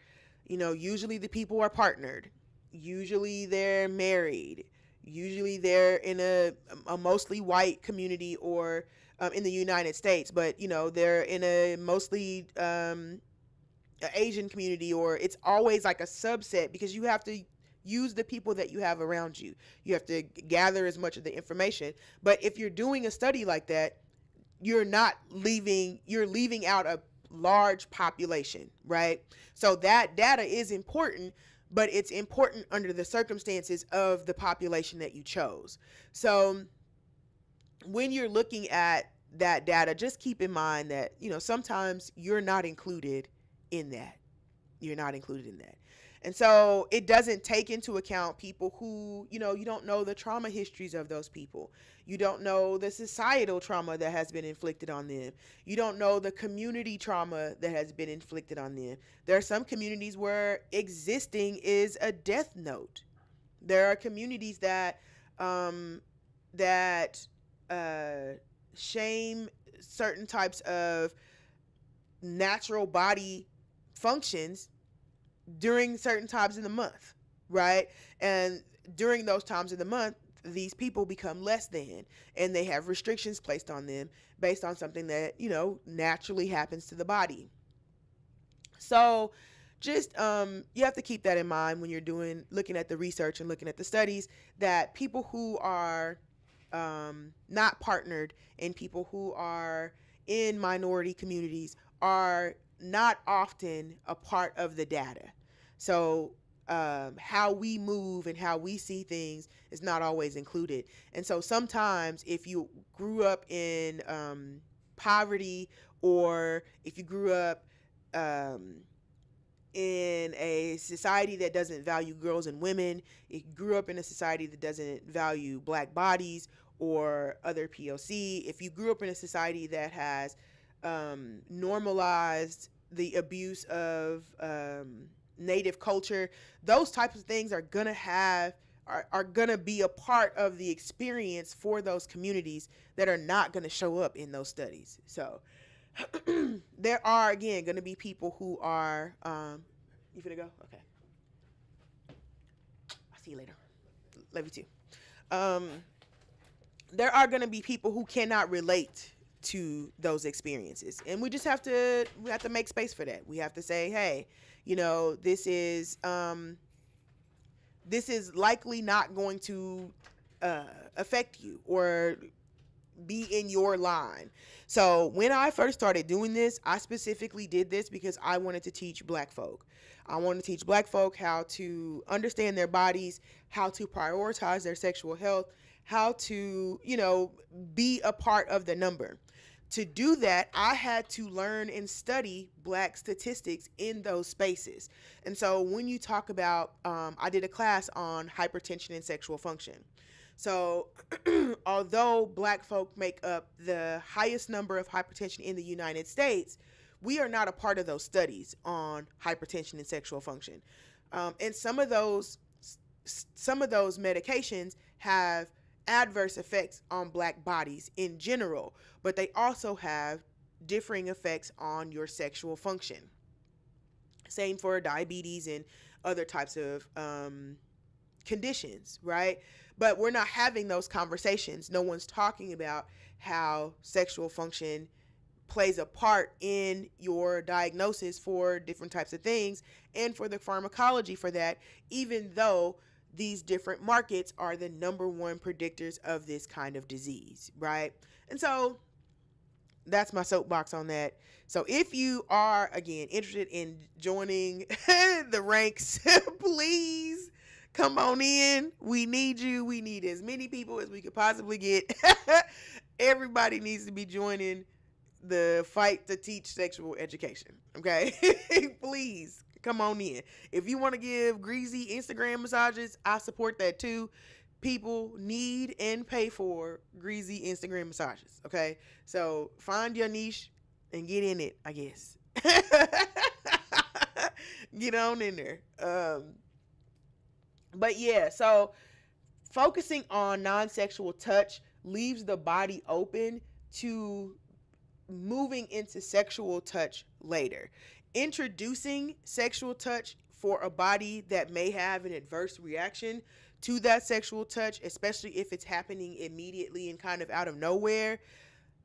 Speaker 1: usually the people are partnered. Usually they're married. Usually they're in a mostly white community, or in the United States, but they're in a mostly Asian community, or it's always like a subset, because you have to use the people that you have around you. You have to gather as much of the information. But if you're doing a study like that, you're leaving out a large population, right? So that data is important, but it's important under the circumstances of the population that you chose. So when you're looking at that data, just keep in mind that, sometimes you're not included in that. You're not included in that. And so it doesn't take into account people who, you don't know the trauma histories of those people. You don't know the societal trauma that has been inflicted on them. You don't know the community trauma that has been inflicted on them. There are some communities where existing is a death note. There are communities that shame certain types of natural body functions during certain times in the month, right? And during those times of the month, these people become less than, and they have restrictions placed on them based on something that, naturally happens to the body. So just you have to keep that in mind when you're looking at the research and looking at the studies, that people who are not partnered and people who are in minority communities are not often a part of the data. So how we move and how we see things is not always included. And so sometimes if you grew up in poverty, or if you grew up um, in a society that doesn't value girls and women, if you grew up in a society that doesn't value black bodies or other POC, if you grew up in a society that has normalized the abuse of native culture, those types of things are gonna are gonna be a part of the experience for those communities that are not gonna show up in those studies. So there are, again, gonna be people who are you finna go? Okay. I'll see you later. Love you too. There are gonna be people who cannot relate to those experiences, and we just have to make space for that. We have to say, hey, this is likely not going to affect you or be in your line. So when I first started doing this, I specifically did this because I wanted to teach black folk. I wanted to teach black folk how to understand their bodies, how to prioritize their sexual health, how to, be a part of the number. To do that, I had to learn and study black statistics in those spaces. And so when you talk about, I did a class on hypertension and sexual function. So although black folk make up the highest number of hypertension in the United States, we are not a part of those studies on hypertension and sexual function. And some of those medications have adverse effects on black bodies in general, but they also have differing effects on your sexual function. Same for diabetes and other types of conditions, right? But we're not having those conversations. No one's talking about how sexual function plays a part in your diagnosis for different types of things and for the pharmacology for that, even though these different markets are the number one predictors of this kind of disease, right? And so that's my soapbox on that. So if you are, again, interested in joining the ranks, please come on in. We need you. We need as many people as we could possibly get. Everybody needs to be joining the fight to teach sexual education. Okay? Please come on in. If you want to give greasy Instagram massages, I support that too. People need and pay for greasy Instagram massages. Okay? So find your niche and get in it, I guess. Get on in there. But yeah, so focusing on non-sexual touch leaves the body open to moving into sexual touch later. Introducing sexual touch for a body that may have an adverse reaction to that sexual touch, especially if it's happening immediately and kind of out of nowhere,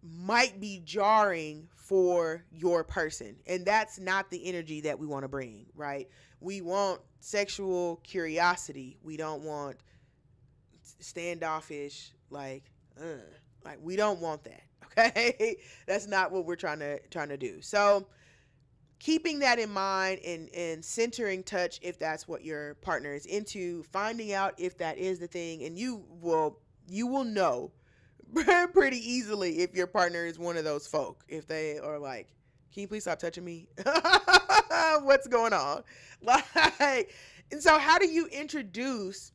Speaker 1: might be jarring for your person. And that's not the energy that we want to bring, right? We want sexual curiosity. We don't want standoffish, like we don't want that. Okay? That's not what we're trying to do. So keeping that in mind and centering touch, if that's what your partner is into, finding out if that is the thing, and you will know pretty easily if your partner is one of those folk. If they are like, can you please stop touching me? What's going on? Like, and so how do you introduce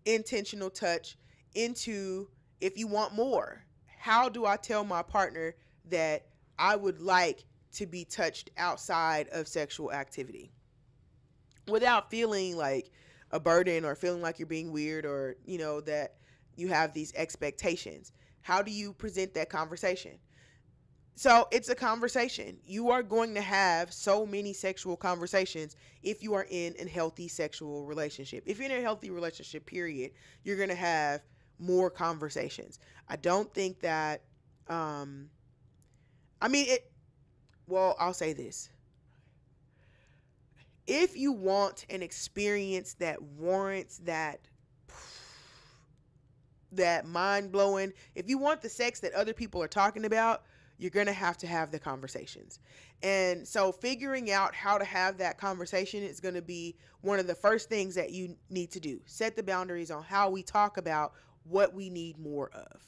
Speaker 1: intentional touch into, if you want more? How do I tell my partner that I would like to be touched outside of sexual activity without feeling like a burden or feeling like you're being weird, or, that you have these expectations? How do you present that conversation? So it's a conversation. You are going to have so many sexual conversations if you are in a healthy sexual relationship. If you're in a healthy relationship, period, you're going to have more conversations. I don't think that, I mean, well, I'll say this. If you want an experience that warrants that mind blowing, if you want the sex that other people are talking about, you're going to have the conversations. And so figuring out how to have that conversation is going to be one of the first things that you need to do. Set the boundaries on how we talk about what we need more of.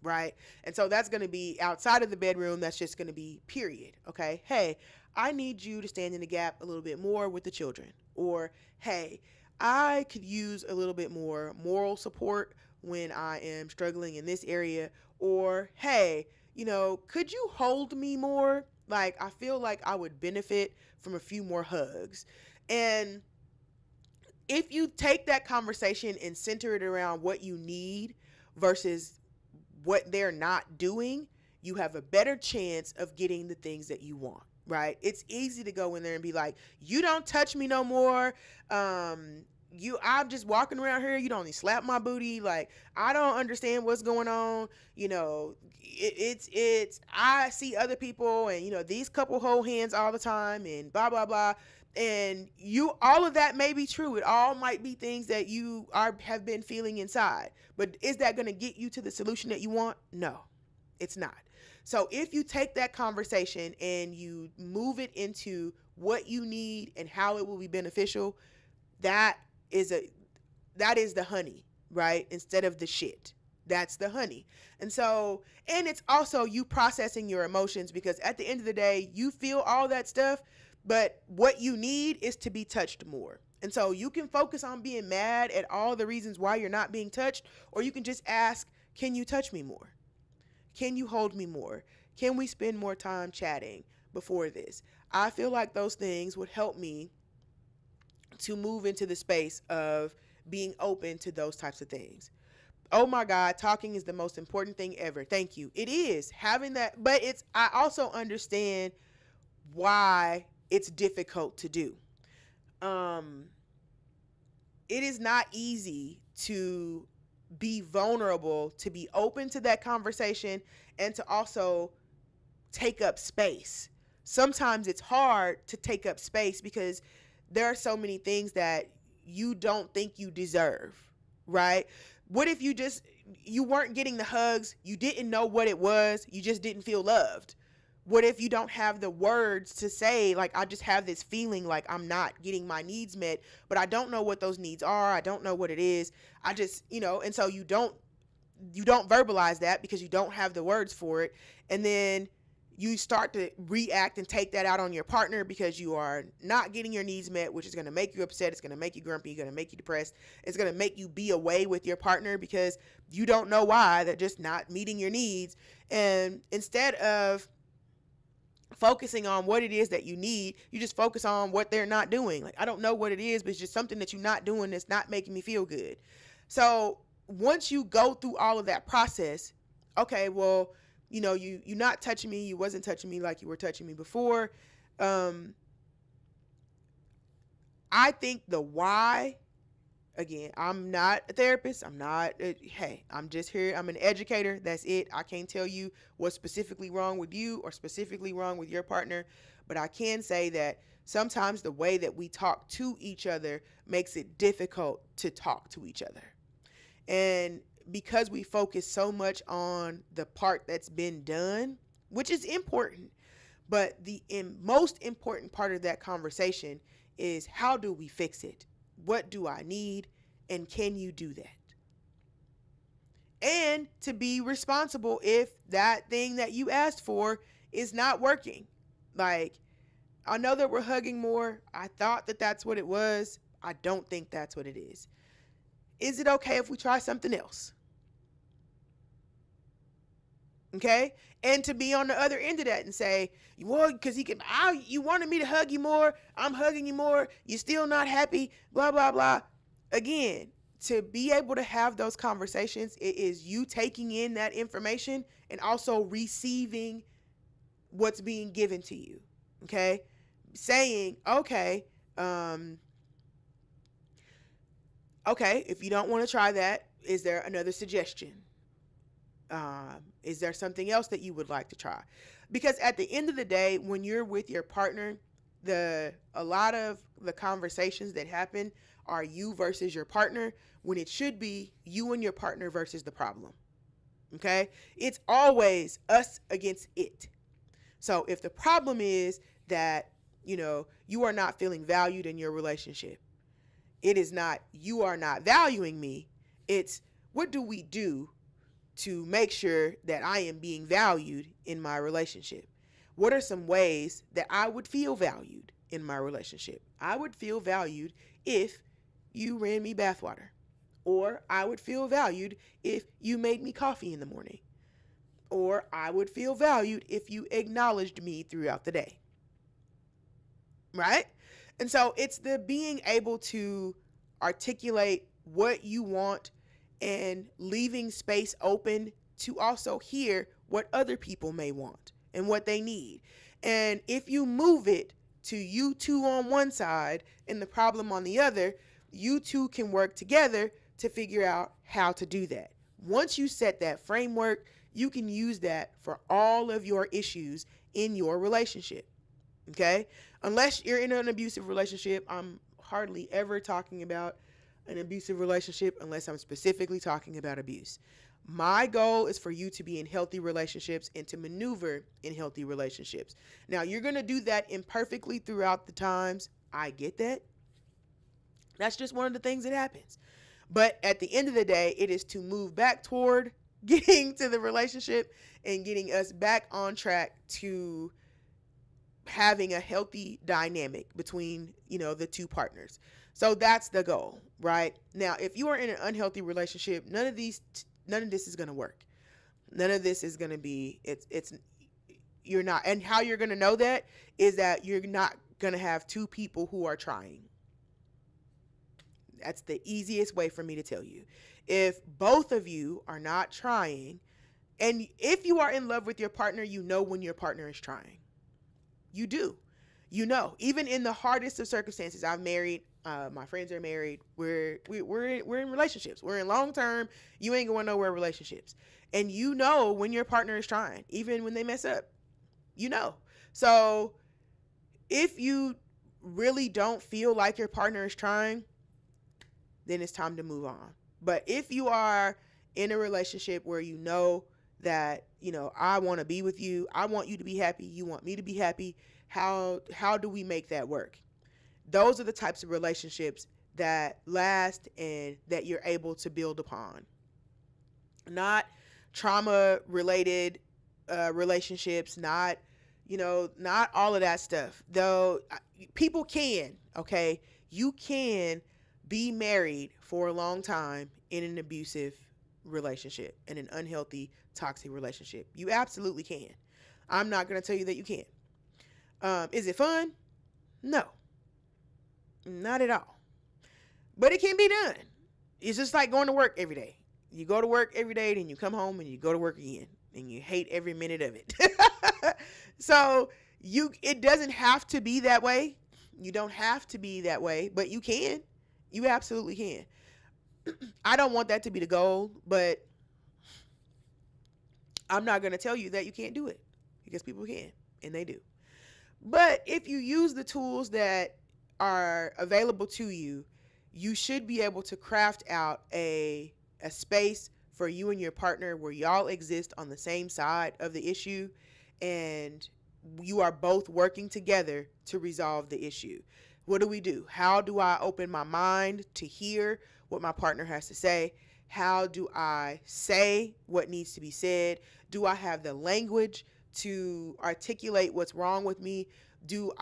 Speaker 1: Right? And so that's going to be outside of the bedroom. That's just going to be period. Okay. Hey, I need you to stand in the gap a little bit more with the children. Or, hey, I could use a little bit more moral support when I am struggling in this area. Or, hey, could you hold me more? Like, I feel like I would benefit from a few more hugs. And if you take that conversation and center it around what you need versus what they're not doing, you have a better chance of getting the things that you want, right? It's easy to go in there and be like, you don't touch me no more. I'm just walking around here. You don't only slap my booty. Like, I don't understand what's going on. I see other people and, these couple hold hands all the time and blah, blah, blah. And all of that may be true. It all might be things that you have been feeling inside. But is that going to get you to the solution that you want? No, it's not. So if you take that conversation and you move it into what you need and how it will be beneficial, that is the honey, right? Instead of the shit. That's the honey. And it's also you processing your emotions, because at the end of the day, you feel all that stuff, but what you need is to be touched more. And so you can focus on being mad at all the reasons why you're not being touched, or you can just ask, can you touch me more? Can you hold me more? Can we spend more time chatting before this? I feel like those things would help me to move into the space of being open to those types of things. Oh my God, talking is the most important thing ever. Thank you. It is having that, but I also understand why it's difficult to do. It is not easy to be vulnerable, to be open to that conversation, and to also take up space. Sometimes it's hard to take up space because there are so many things that you don't think you deserve, right? What if you weren't getting the hugs, you didn't know what it was, you just didn't feel loved? What if you don't have the words to say, like, I just have this feeling like I'm not getting my needs met, but I don't know what those needs are. I don't know what it is. I just, and so you don't verbalize that because you don't have the words for it. And then you start to react and take that out on your partner because you are not getting your needs met, which is going to make you upset. It's going to make you grumpy. It's going to make you depressed. It's going to make you be away with your partner because you don't know why they're just not meeting your needs. And instead of focusing on what it is that you need, you just focus on what they're not doing. Like, I don't know what it is, but it's just something that you're not doing that's not making me feel good. So once you go through all of that process, okay, well, you're not touching me. You wasn't touching me like you were touching me before. I think the why, again, I'm not a therapist. I'm just here. I'm an educator. That's it. I can't tell you what's specifically wrong with you or specifically wrong with your partner, but I can say that sometimes the way that we talk to each other makes it difficult to talk to each other. And because we focus so much on the part that's been done, which is important, but the most important part of that conversation is, how do we fix it? What do I need? And can you do that? And to be responsible if that thing that you asked for is not working. Like, I know that we're hugging more. I thought that that's what it was. I don't think that's what it is. Is it okay if we try something else? Okay? And to be on the other end of that and say, well, because you wanted me to hug you more. I'm hugging you more. You're still not happy, blah, blah, blah. Again, to be able to have those conversations, it is you taking in that information and also receiving what's being given to you. Okay? Saying, okay, Okay, if you don't want to try that, is there another suggestion? Is there something else that you would like to try? Because at the end of the day, when you're with your partner, a lot of the conversations that happen are you versus your partner, when it should be you and your partner versus the problem. Okay? It's always us against it. So if the problem is that, you are not feeling valued in your relationship, it is not you are not valuing me. It's what do we do to make sure that I am being valued in my relationship? What are some ways that I would feel valued in my relationship? I would feel valued if you ran me bathwater, or I would feel valued if you made me coffee in the morning, or I would feel valued if you acknowledged me throughout the day. Right? And so it's the being able to articulate what you want and leaving space open to also hear what other people may want and what they need. And if you move it to you two on one side and the problem on the other, you two can work together to figure out how to do that. Once you set that framework, you can use that for all of your issues in your relationship. Okay? Unless you're in an abusive relationship, I'm hardly ever talking about an abusive relationship unless I'm specifically talking about abuse. My goal is for you to be in healthy relationships and to maneuver in healthy relationships. Now, you're going to do that imperfectly throughout the times. I get that. That's just one of the things that happens. But at the end of the day, it is to move back toward getting to the relationship and getting us back on track to having a healthy dynamic between, the two partners. So that's the goal, right? Now, if you are in an unhealthy relationship, none of this is going to work. None of this is going to be, you're not. And how you're going to know that is that you're not going to have two people who are trying. That's the easiest way for me to tell you. If both of you are not trying, and if you are in love with your partner, you know when your partner is trying. You do. Even in the hardest of circumstances, I'm married. My friends are married. We're in relationships. We're in long term. You ain't going nowhere relationships, and when your partner is trying, even when they mess up. So if you really don't feel like your partner is trying, then it's time to move on. But if you are in a relationship where that, I want to be with you, I want you to be happy, you want me to be happy, how do we make that work? Those are the types of relationships that last and that you're able to build upon. Not trauma related relationships, not all of that stuff. Though people can, okay? You can be married for a long time in an abusive relationship, in an unhealthy, toxic relationship. You absolutely can. I'm not going to tell you that you can't. Is it fun? No, not at all. But it can be done. It's just like going to work every day. You go to work every day, then you come home and you go to work again, and you hate every minute of it. So it doesn't have to be that way. You don't have to be that way, but you can. You absolutely can. I don't want that to be the goal, but I'm not going to tell you that you can't do it, because people can, and they do. But if you use the tools that are available to you, you should be able to craft out a space for you and your partner where y'all exist on the same side of the issue, and you are both working together to resolve the issue. What do we do? How do I open my mind to hear what my partner has to say? How do I say what needs to be said? Do I have the language to articulate what's wrong with me? Am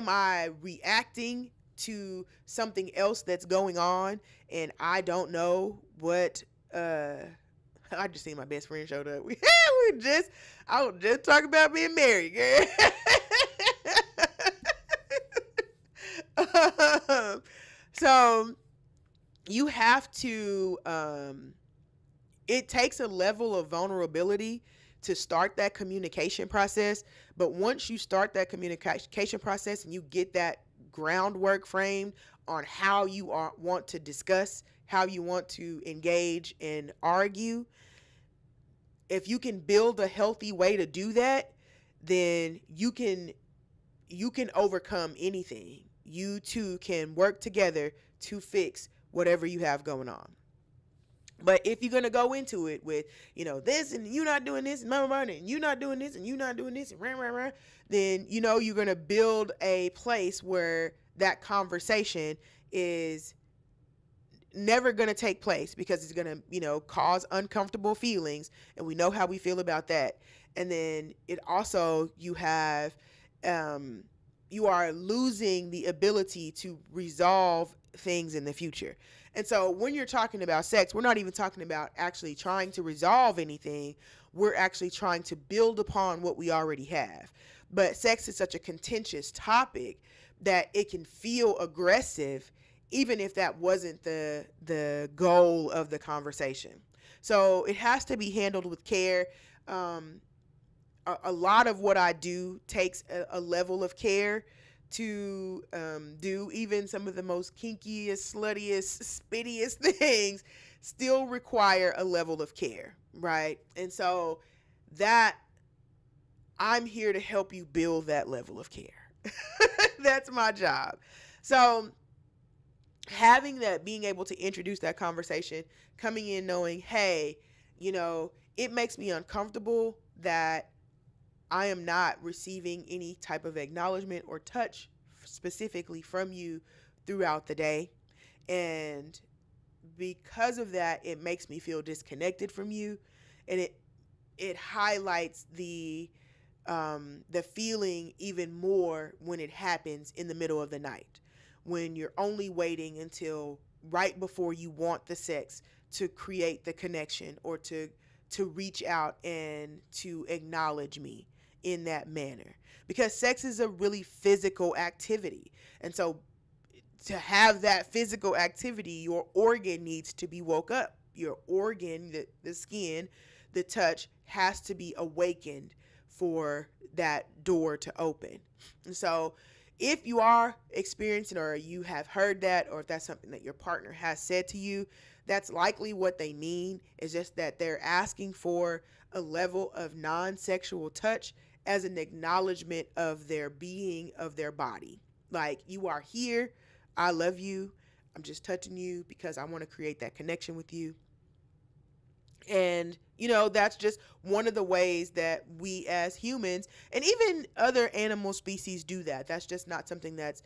Speaker 1: I reacting to something else that's going on and I don't know what I just seen my best friend showed up. I was just talking about being married, girl. So you have to it takes a level of vulnerability to start that communication process. But once you start that communication process and you get that groundwork framed, on how you want to discuss, how you want to engage and argue, if you can build a healthy way to do that, then you can overcome anything. You two can work together to fix whatever you have going on. But if you're gonna go into it with, this and you not doing this and and you not doing this and you not doing this and then you're gonna build a place where that conversation is never going to take place, because it's going to cause uncomfortable feelings, and we know how we feel about that. And then it also, you are losing the ability to resolve things in the future. And so when you're talking about sex, we're not even talking about actually trying to resolve anything. We're actually trying to build upon what we already have. But sex is such a contentious topic that it can feel aggressive, even if that wasn't the goal of the conversation. So it has to be handled with care. A lot of what I do takes a level of care to do. Even some of the most kinkiest, sluttiest, spittiest things still require a level of care, right? And so that I'm here to help you build that level of care. That's my job. So having that, being able to introduce that conversation, coming in knowing, hey, it makes me uncomfortable that I am not receiving any type of acknowledgement or touch specifically from you throughout the day. And because of that, it makes me feel disconnected from you. And it highlights the feeling even more when it happens in the middle of the night, when you're only waiting until right before you want the sex to create the connection, or to reach out and to acknowledge me in that manner. Because sex is a really physical activity. And so to have that physical activity, your organ needs to be woke up. Your organ, the skin, the touch has to be awakened for that door to open. And so if you are experiencing, or you have heard that, or if that's something that your partner has said to you, that's likely what they mean. Is just that they're asking for a level of non-sexual touch as an acknowledgement of their being, of their body. Like, you are here, I love you, I'm just touching you because I want to create that connection with you. And, that's just one of the ways that we as humans, and even other animal species, do that. That's just not something that's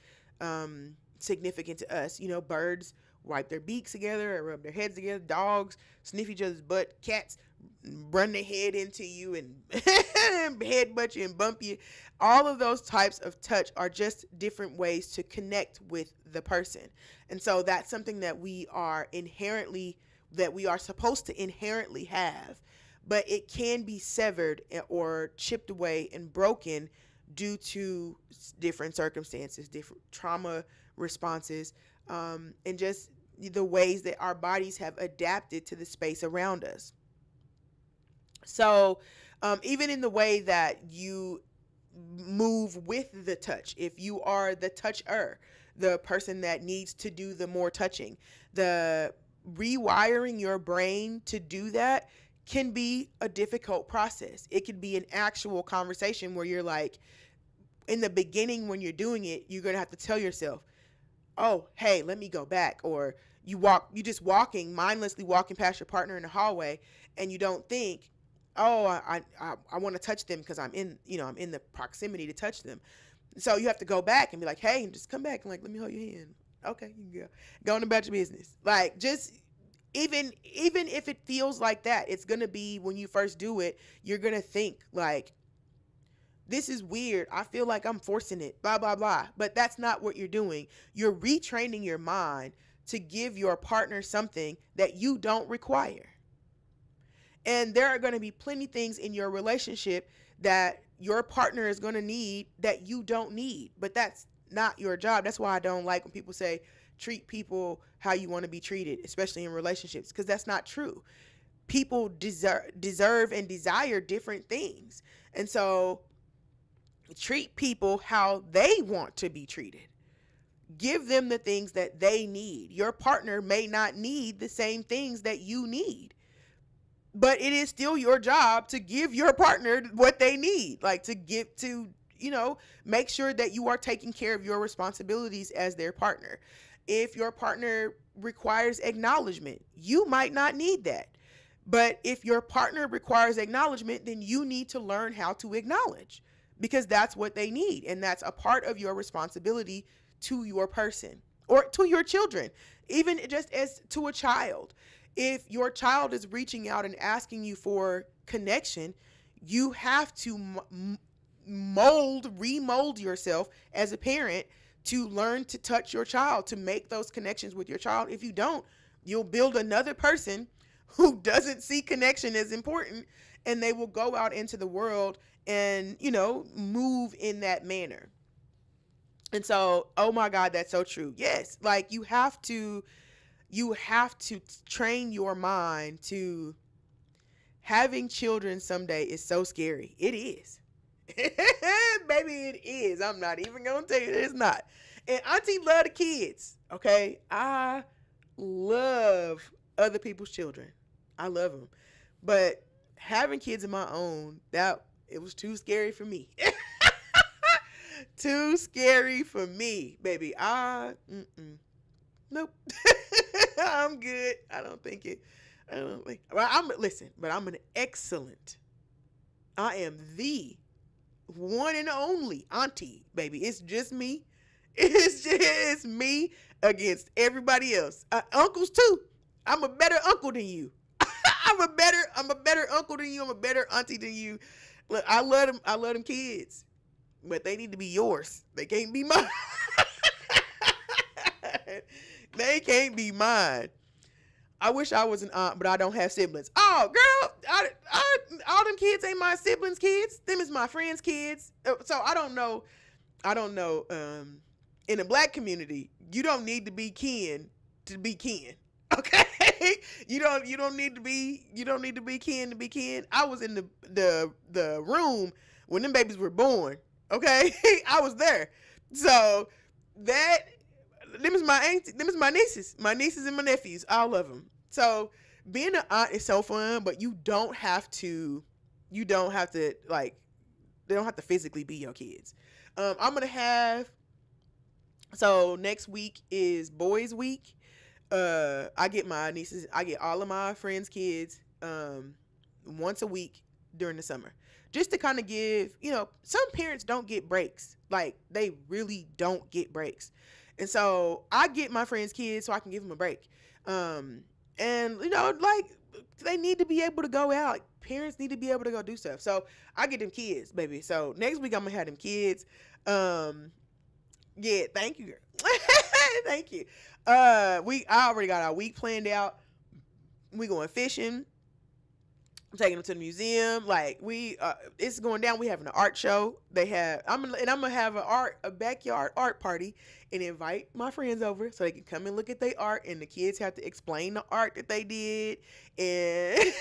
Speaker 1: significant to us. Birds wipe their beaks together or rub their heads together. Dogs sniff each other's butt. Cats run their head into you and headbutt you and bump you. All of those types of touch are just different ways to connect with the person. And so that's something that we are supposed to inherently have, but it can be severed or chipped away and broken due to different circumstances, different trauma responses, and just the ways that our bodies have adapted to the space around us. So even in the way that you move with the touch, if you are the toucher, the person that needs to do the more touching, the rewiring your brain to do that can be a difficult process. It could be an actual conversation where you're like, in the beginning when you're doing it, you're going to have to tell yourself, oh, hey, let me go back. Or you just mindlessly walking past your partner in the hallway, and you don't think, oh, I want to touch them because I'm in the proximity to touch them. So you have to go back and be like, hey, and just come back and like, let me hold your hand. Okay, you can go on about your business. Like, just even if it feels like that, it's going to be, when you first do it, you're going to think like, this is weird. I feel like I'm forcing it, blah, blah, blah. But that's not what you're doing. You're retraining your mind to give your partner something that you don't require. And there are going to be plenty things in your relationship that your partner is going to need that you don't need. But that's not your job. That's why I don't like when people say, treat people how you want to be treated, especially in relationships, because that's not true. People deserve and desire different things. And so treat people how they want to be treated. Give them the things that they need. Your partner may not need the same things that you need, but it is still your job to give your partner what they need, like to give to, make sure that you are taking care of your responsibilities as their partner. If your partner requires acknowledgement, you might not need that. But if your partner requires acknowledgement, then you need to learn how to acknowledge, because that's what they need. And that's a part of your responsibility to your person or to your children, even just as to a child. If your child is reaching out and asking you for connection, you have to remold yourself as a parent to learn to touch your child, to make those connections with your child. If you don't, you'll build another person who doesn't see connection as important, and they will go out into the world and, move in that manner. And so, oh my God, that's so true. Yes, like you have to train your mind to having children someday is so scary. It is. Baby, it is. I'm not even gonna tell you that it's not. And auntie love the kids. Okay, I love other people's children. I love them, but having kids of my own, that it was too scary for me. Too scary for me, baby. Nope. I'm good. I don't think. Well, I'm an excellent. I am the one and only auntie, baby. It's just me. It's just me against everybody else. Uncles too. I'm a better uncle than you. I'm a better uncle than you. I'm a better auntie than you. Look, I love them. I love them kids, but they need to be yours. They can't be mine. They can't be mine. I wish I was an aunt, but I don't have siblings. Oh, girl, all them kids ain't my siblings' kids. Them is my friends' kids. So I don't know. In the black community, you don't need to be kin to be kin. Okay, you don't need to be kin to be kin. I was in the room when them babies were born. Okay, I was there. So them is my nieces and my nephews, all of them. So being an aunt is so fun, but you don't have to like, they don't have to physically be your kids. So next week is boys week. I get all of my friends' kids once a week during the summer, just to kind of give, some parents don't get breaks. Like, they really don't get breaks. And so I get my friends' kids so I can give them a break. And like, they need to be able to go out. Like, parents need to be able to go do stuff. So I get them kids, baby. So next week I'm gonna have them kids. Yeah, thank you, girl. Thank you. I already got our week planned out. We going fishing. I'm taking them to the museum. Like, it's going down. We having an art show. I'm gonna have a backyard art party and invite my friends over so they can come and look at their art, and the kids have to explain the art that they did. And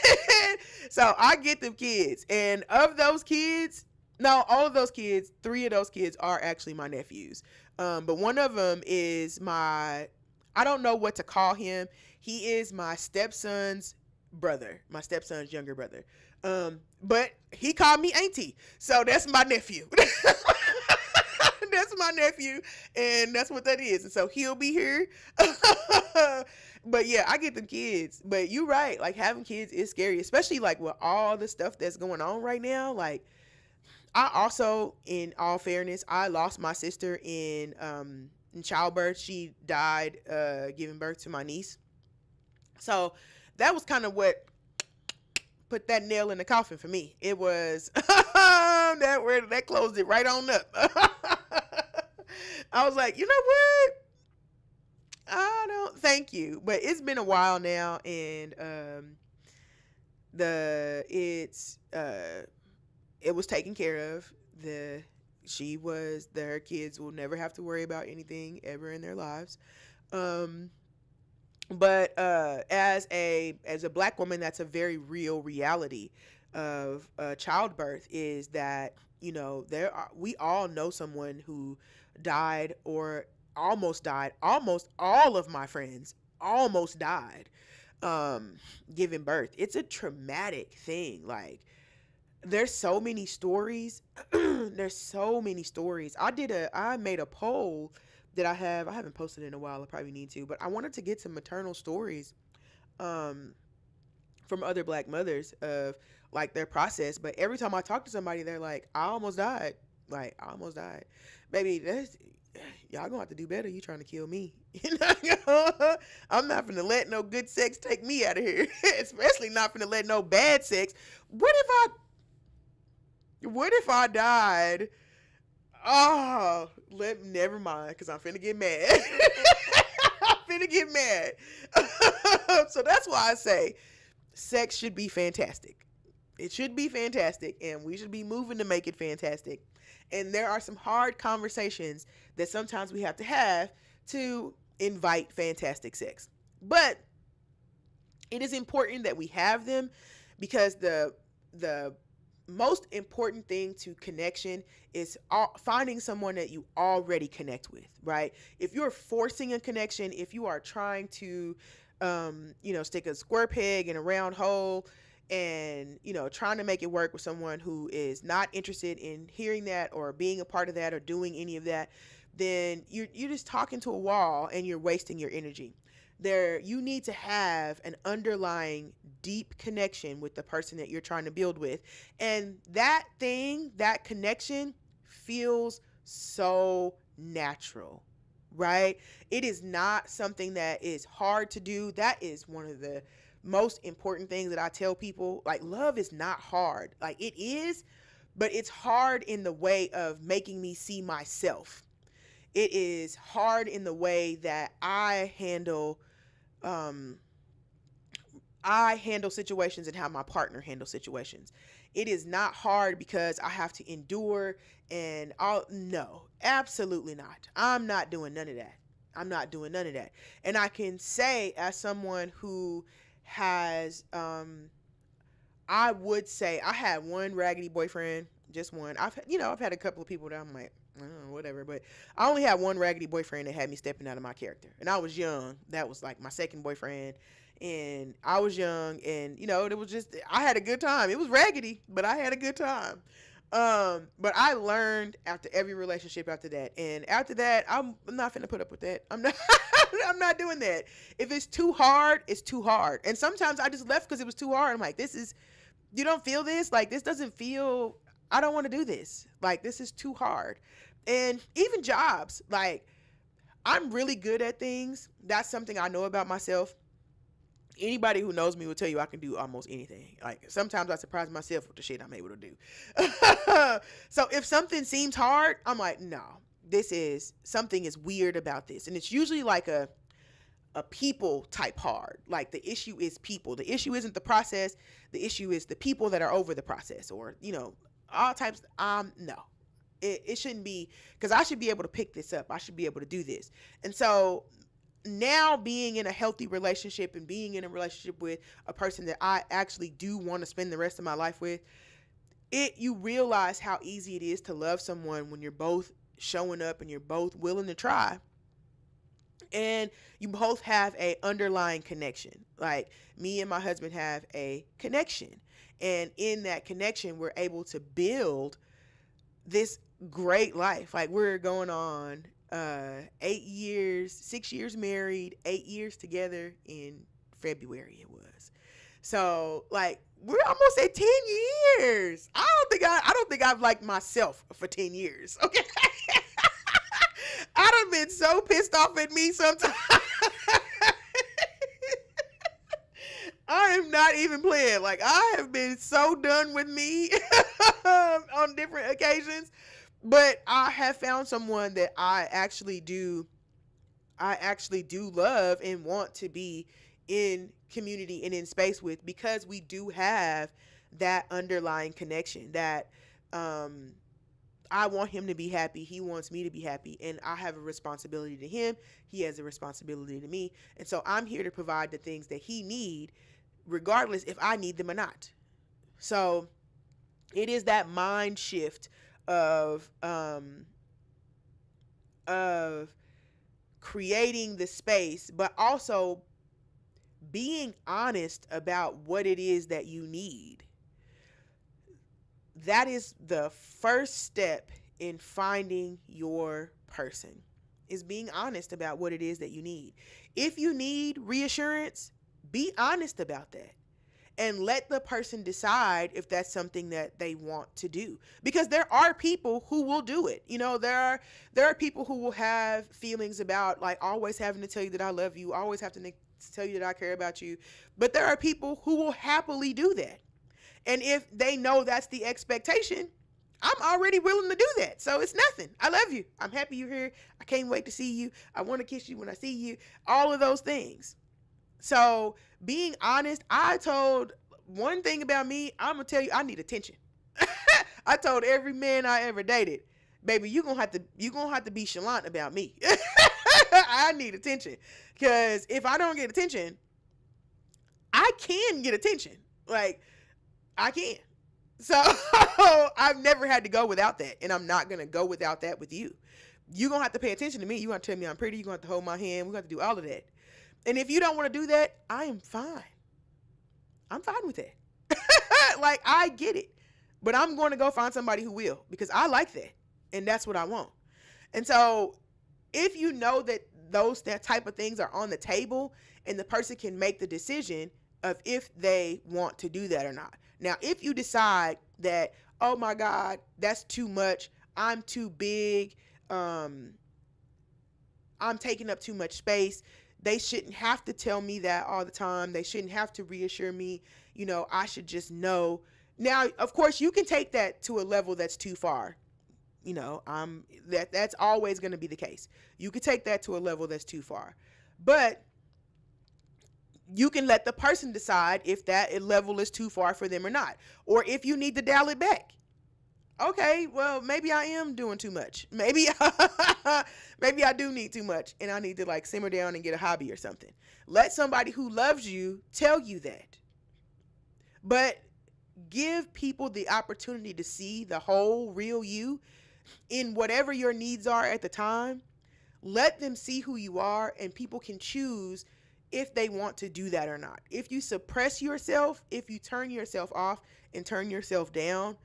Speaker 1: so I get them kids, and of those kids, no, all of those kids, 3 of those kids are actually my nephews. But one of them is I don't know what to call him. He is my stepson's brother, my stepson's younger brother. But he called me auntie, so that's my nephew. That's my nephew, and that's what that is. And so he'll be here. But yeah, I get them kids. But you're right, like, having kids is scary, especially like with all the stuff that's going on right now. Like, I also, in all fairness, I lost my sister in childbirth. She died giving birth to my niece. So that was kind of what put that nail in the coffin for me. It was that closed it right on up. I was like, you know what? I don't thank you. But it's been a while now, and it was taken care of. Her kids will never have to worry about anything ever in their lives. But as a Black woman, that's a very real reality of childbirth, is that we all know someone who died or almost died. Almost all of my friends almost died um giving birth. It's a traumatic thing. Like there's so many stories. There's so many stories. I made a poll that I haven't posted in a while. I probably need to, but I wanted to get some maternal stories um from other black mothers of like their process. But every time I talk to somebody, they're like, I almost died. Like, I almost died. Baby, that's y'all gonna have to do better. You trying to kill me. I'm not gonna let no good sex take me out of here. Especially not gonna let no bad sex. What if I died? Oh, never mind, cause I'm finna get mad. I'm finna get mad. So that's why I say sex should be fantastic. It should be fantastic, and we should be moving to make it fantastic. And there are some hard conversations that sometimes we have to invite fantastic sex. But it is important that we have them because the most important thing to connection is finding someone that you already connect with, right? If you're forcing a connection, if you are trying to stick a square peg in a round hole and trying to make it work with someone who is not interested in hearing that or being a part of that or doing any of that, then you're just talking to a wall and you're wasting your energy. You need to have an underlying deep connection with the person that you're trying to build with, and that connection feels so natural, right? It is not something that is hard to do. That is one of the most important things that I tell people. Like, love is not hard. Like, it is, but it's hard in the way of making me see myself. It is hard in the way that um I handle situations and how my partner handles situations. It is not hard because I have to endure and all. No, absolutely not. I'm not doing none of that. I'm not doing none of that. And I can say, as someone who has I would say I had one raggedy boyfriend, just one. I've had a couple of people that I'm like, whatever, but I only had one raggedy boyfriend that had me stepping out of my character, and I was young. That was like my second boyfriend, and I was young, and it was just I had a good time. It was raggedy, but I had a good time. But I learned after every relationship after that, and after that, I'm not finna put up with that. I'm not. I'm not doing that. If it's too hard, it's too hard. And sometimes I just left because it was too hard. I'm like, you don't feel this? Like, this doesn't feel, I don't want to do this. Like, this is too hard. And even jobs, like, I'm really good at things. That's something I know about myself. Anybody who knows me will tell you I can do almost anything. Like, sometimes I surprise myself with the shit I'm able to do. So if something seems hard, I'm like, no, something is weird about this. And it's usually like a people type hard. Like, the issue is people. The issue isn't the process. The issue is the people that are over the process, or all types. No, it shouldn't be, because I should be able to pick this up. I should be able to do this. And so now, being in a healthy relationship and being in a relationship with a person that I actually do want to spend the rest of my life with, you realize how easy it is to love someone when you're both showing up and you're both willing to try. And you both have a underlying connection. Like, me and my husband have a connection, and in that connection we're able to build this great life. Like, we're going on 8 years, 6 years married, 8 years together. In February it was. So, like, we're almost at 10 years. I don't think I've liked myself for 10 years. Okay. I done been so pissed off at me sometimes. I am not even playing. Like, I have been so done with me on different occasions. But I have found someone that I actually do love and want to be in community and in space with, because we do have that underlying connection that I want him to be happy. He wants me to be happy. And I have a responsibility to him. He has a responsibility to me. And so I'm here to provide the things that he need, regardless if I need them or not. So it is that mind shift of creating the space, but also being honest about what it is that you need. That is the first step in finding your person, is being honest about what it is that you need. If you need reassurance, be honest about that and let the person decide if that's something that they want to do, because there are people who will do it. There are people who will have feelings about, like, always having to tell you that I love you, always have to tell you that I care about you. But there are people who will happily do that. And if they know that's the expectation, I'm already willing to do that. So it's nothing. I love you. I'm happy you're here. I can't wait to see you. I want to kiss you when I see you. All of those things. So being honest, I told one thing about me, I'm going to tell you, I need attention. I told every man I ever dated, baby, you're going to have to be chalant about me. I need attention. Because if I don't get attention, I can get attention. Like, I can. So I've never had to go without that. And I'm not going to go without that with you. You're going to have to pay attention to me. You're going to tell me I'm pretty. You're going to have to hold my hand. We're going to have to do all of that. And if you don't want to do that, I am fine. I'm fine with that. Like, I get it. But I'm going to go find somebody who will, because I like that. And that's what I want. And so if you know that that type of things are on the table, and the person can make the decision of if they want to do that or not. Now, if you decide that, oh my God, that's too much, I'm too big, I'm taking up too much space, they shouldn't have to tell me that all the time. They shouldn't have to reassure me. I should just know. Now, of course, you can take that to a level that's too far. That's always going to be the case. You could take that to a level that's too far. But you can let the person decide if that level is too far for them or not. Or if you need to dial it back. Okay, well, maybe I am doing too much. Maybe I do need too much, and I need to, like, simmer down and get a hobby or something. Let somebody who loves you tell you that. But give people the opportunity to see the whole real you in whatever your needs are at the time. Let them see who you are, and people can choose if they want to do that or not. If you suppress yourself, if you turn yourself off and turn yourself down,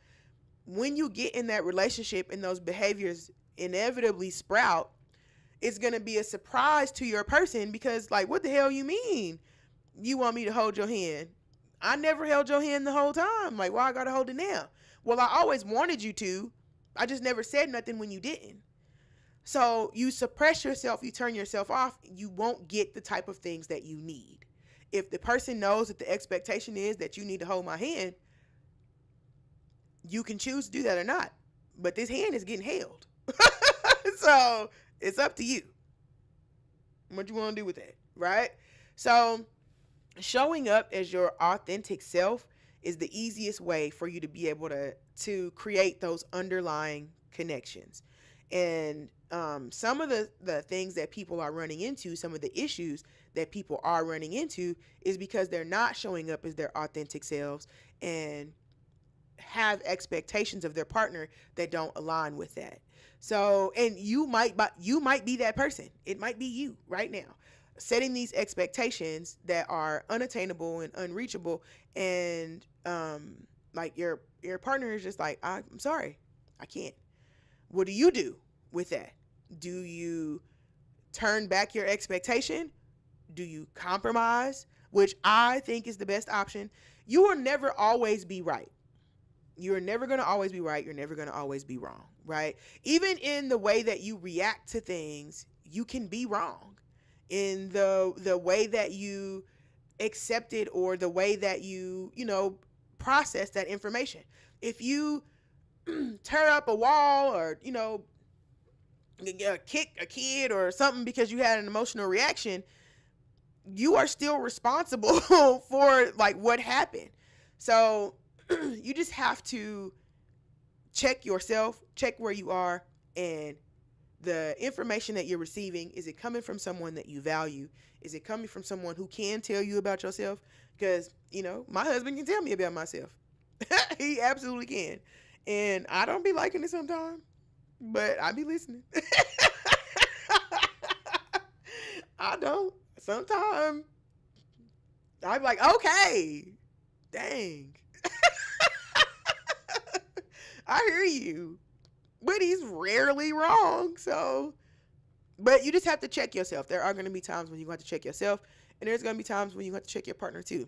Speaker 1: when you get in that relationship and those behaviors inevitably sprout, it's going to be a surprise to your person, because, like, what the hell you mean you want me to hold your hand? I never held your hand the whole time. Like, why I got to hold it now? Well, I always wanted you to. I just never said nothing when you didn't. So you suppress yourself, you turn yourself off, you won't get the type of things that you need. If the person knows that the expectation is that you need to hold my hand, you can choose to do that or not. But this hand is getting held. So it's up to you. What you want to do with that, right? So showing up as your authentic self is the easiest way for you to be able to create those underlying connections. And some of the things that people are running into, some of the issues that people are running into, is because they're not showing up as their authentic selves and have expectations of their partner that don't align with that. So, and you might be that person. It might be you right now, setting these expectations that are unattainable and unreachable, and like your partner is just like, I'm sorry, I can't. What do you do with that? Do you turn back your expectation? Do you compromise? Which I think is the best option. You will never always be right. You're never going to always be right. You're never going to always be wrong, right? Even in the way that you react to things, you can be wrong. In the way that you accept it, or the way that you process that information. If you tear up a wall, or kick a kid or something because you had an emotional reaction, you are still responsible for, like, what happened. So you just have to check yourself, check where you are, and the information that you're receiving, is it coming from someone that you value? Is it coming from someone who can tell you about yourself? Because, my husband can tell me about myself. He absolutely can. And I don't be liking it sometimes, but I be listening. I don't. Sometimes I'm like, okay, dang. I hear you. But he's rarely wrong. So, but you just have to check yourself. There are going to be times when you have to check yourself, and there's going to be times when you have to check your partner too.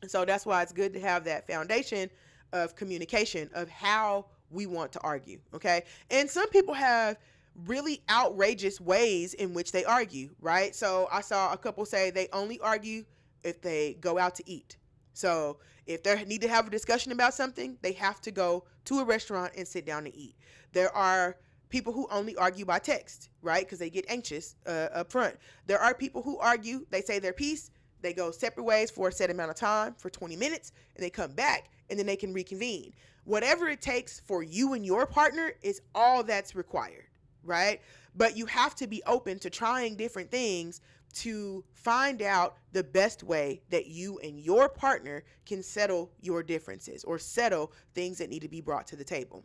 Speaker 1: And so that's why it's good to have that foundation of communication of how we want to argue. Okay. And some people have really outrageous ways in which they argue, right? So I saw a couple say they only argue if they go out to eat. So if they need to have a discussion about something, they have to go to a restaurant and sit down to eat. There are people who only argue by text, right? Because they get anxious up front. There are people who argue, they say their piece, they go separate ways for a set amount of time, for 20 minutes, and they come back, and then they can reconvene. Whatever it takes for you and your partner is all that's required, right? But you have to be open to trying different things to find out the best way that you and your partner can settle your differences or settle things that need to be brought to the table.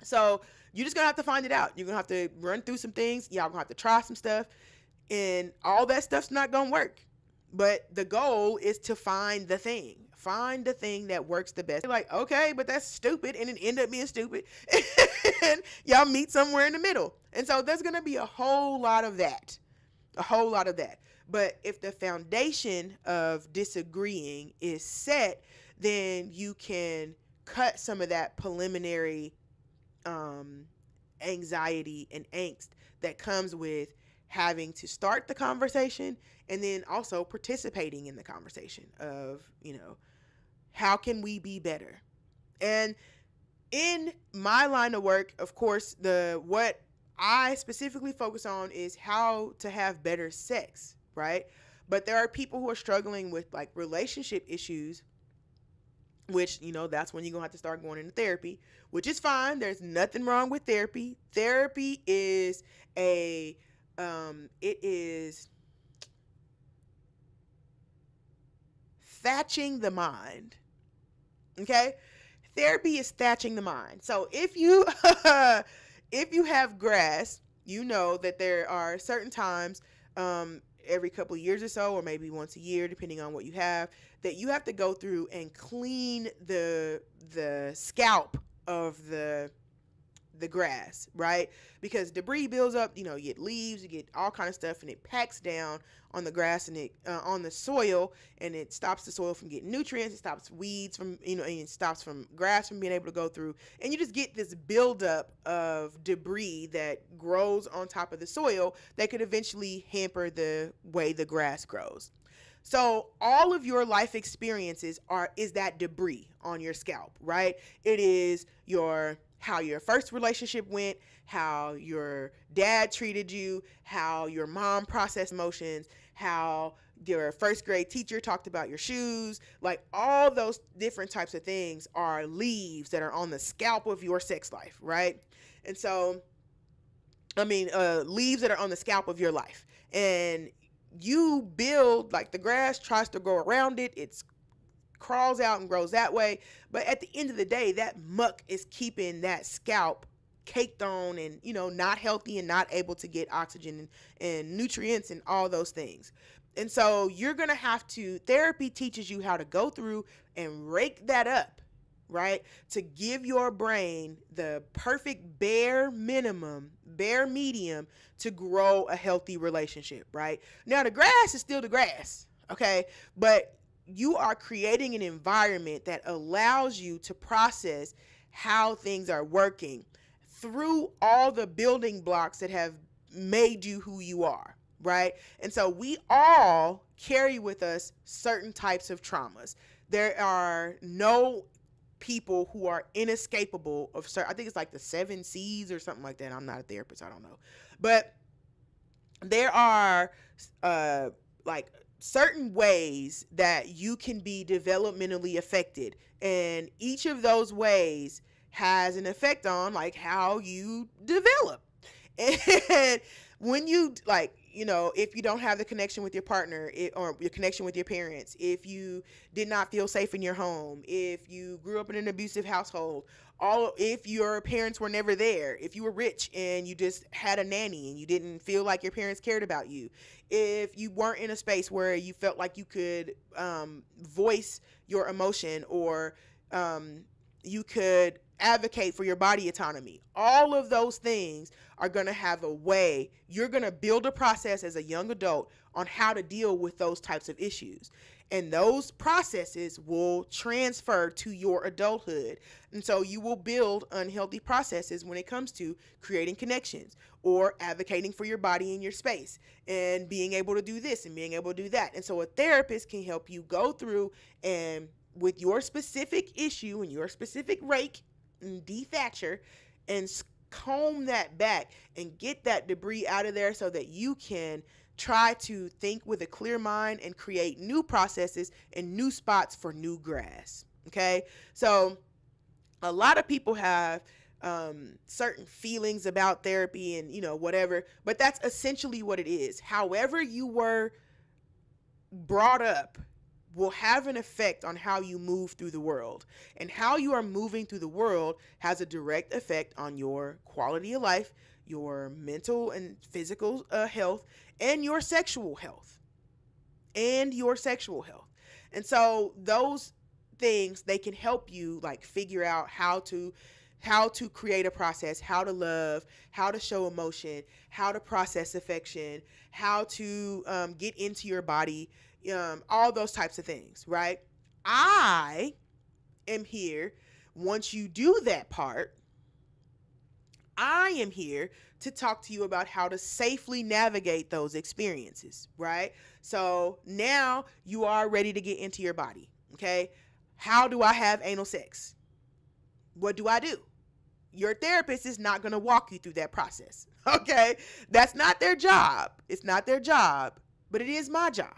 Speaker 1: So you're just gonna have to find it out. You're gonna have to run through some things. Y'all gonna have to try some stuff, and all that stuff's not gonna work. But the goal is to find the thing. Find the thing that works the best. You're like, okay, but that's stupid, and it end up being stupid. And y'all meet somewhere in the middle. And so there's gonna be a whole lot of that. A whole lot of that. But if the foundation of disagreeing is set, then you can cut some of that preliminary anxiety and angst that comes with having to start the conversation and then also participating in the conversation of, how can we be better? And in my line of work, of course, what I specifically focus on is how to have better sex, right? But there are people who are struggling with like relationship issues, which, that's when you're going to have to start going into therapy, which is fine. There's nothing wrong with therapy. Therapy is it is thatching the mind. Okay? Therapy is thatching the mind. So if you if you have grass, you know that there are certain times every couple of years or so, or maybe once a year, depending on what you have, that you have to go through and clean the scalp of the grass, right? Because debris builds up, you get leaves, you get all kind of stuff, and it packs down on the grass and it on the soil, and it stops the soil from getting nutrients, it stops weeds from, and it stops from grass from being able to go through, and you just get this buildup of debris that grows on top of the soil that could eventually hamper the way the grass grows. So all of your life experiences is that debris on your scalp, right? It is how your first relationship went, how your dad treated you, how your mom processed emotions, how your first grade teacher talked about your shoes. Like all those different types of things are leaves that are on the scalp of your sex life, right? And so, leaves that are on the scalp of your life. And you build, like the grass tries to grow around it. It crawls out and grows that way. But at the end of the day, that muck is keeping that scalp caked on and, not healthy and not able to get oxygen and nutrients and all those things. And so you're going to therapy teaches you how to go through and rake that up, right? To give your brain the perfect bare medium to grow a healthy relationship, right? Now the grass is still the grass, okay? But you are creating an environment that allows you to process how things are working through all the building blocks that have made you who you are, right? And so we all carry with us certain types of traumas. There are no people who are inescapable of certain, I think it's like the 7 C's or something like that. I'm not a therapist, I don't know. But there are like certain ways that you can be developmentally affected, and each of those ways has an effect on like how you develop. And when you like, if you don't have the connection with your partner, or your connection with your parents, if you did not feel safe in your home, if you grew up in an abusive household, all if your parents were never there, if you were rich and you just had a nanny and you didn't feel like your parents cared about you, if you weren't in a space where you felt like you could voice your emotion, or you could advocate for your body autonomy. All of those things are going to have a way. You're going to build a process as a young adult on how to deal with those types of issues. And those processes will transfer to your adulthood. And so you will build unhealthy processes when it comes to creating connections or advocating for your body and your space and being able to do this and being able to do that. And so a therapist can help you go through and with your specific issue and your specific rake and dethatcher and comb that back and get that debris out of there so that you can try to think with a clear mind and create new processes and new spots for new grass. Okay, so a lot of people have certain feelings about therapy and whatever, but that's essentially what it is. However you were brought up will have an effect on how you move through the world. And how you are moving through the world has a direct effect on your quality of life, your mental and physical health, and your sexual health. And so those things, they can help you like figure out how to create a process, how to love, how to show emotion, how to process affection, how to get into your body, all those types of things, right? I am here. Once you do that part, I am here to talk to you about how to safely navigate those experiences, right? So now you are ready to get into your body, okay? How do I have anal sex? What do I do? Your therapist is not going to walk you through that process, okay? That's not their job. It's not their job, but it is my job.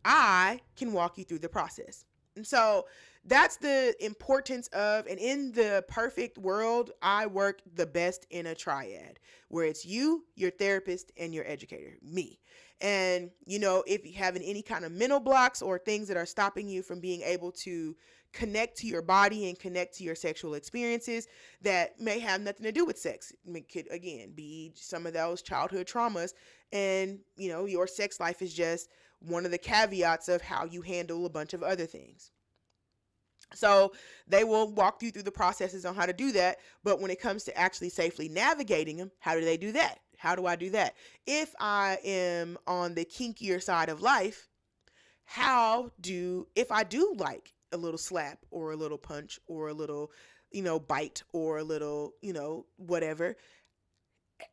Speaker 1: I can walk you through the process. And so that's the importance of, and in the perfect world, I work the best in a triad where it's you, your therapist, and your educator, me. And, if you're having any kind of mental blocks or things that are stopping you from being able to connect to your body and connect to your sexual experiences that may have nothing to do with sex, it could, again, be some of those childhood traumas. And, your sex life is just one of the caveats of how you handle a bunch of other things. So they will walk you through the processes on how to do that. But when it comes to actually safely navigating them, how do they do that? How do I do that? If I am on the kinkier side of life, if I do like a little slap or a little punch or a little, bite or a little, whatever,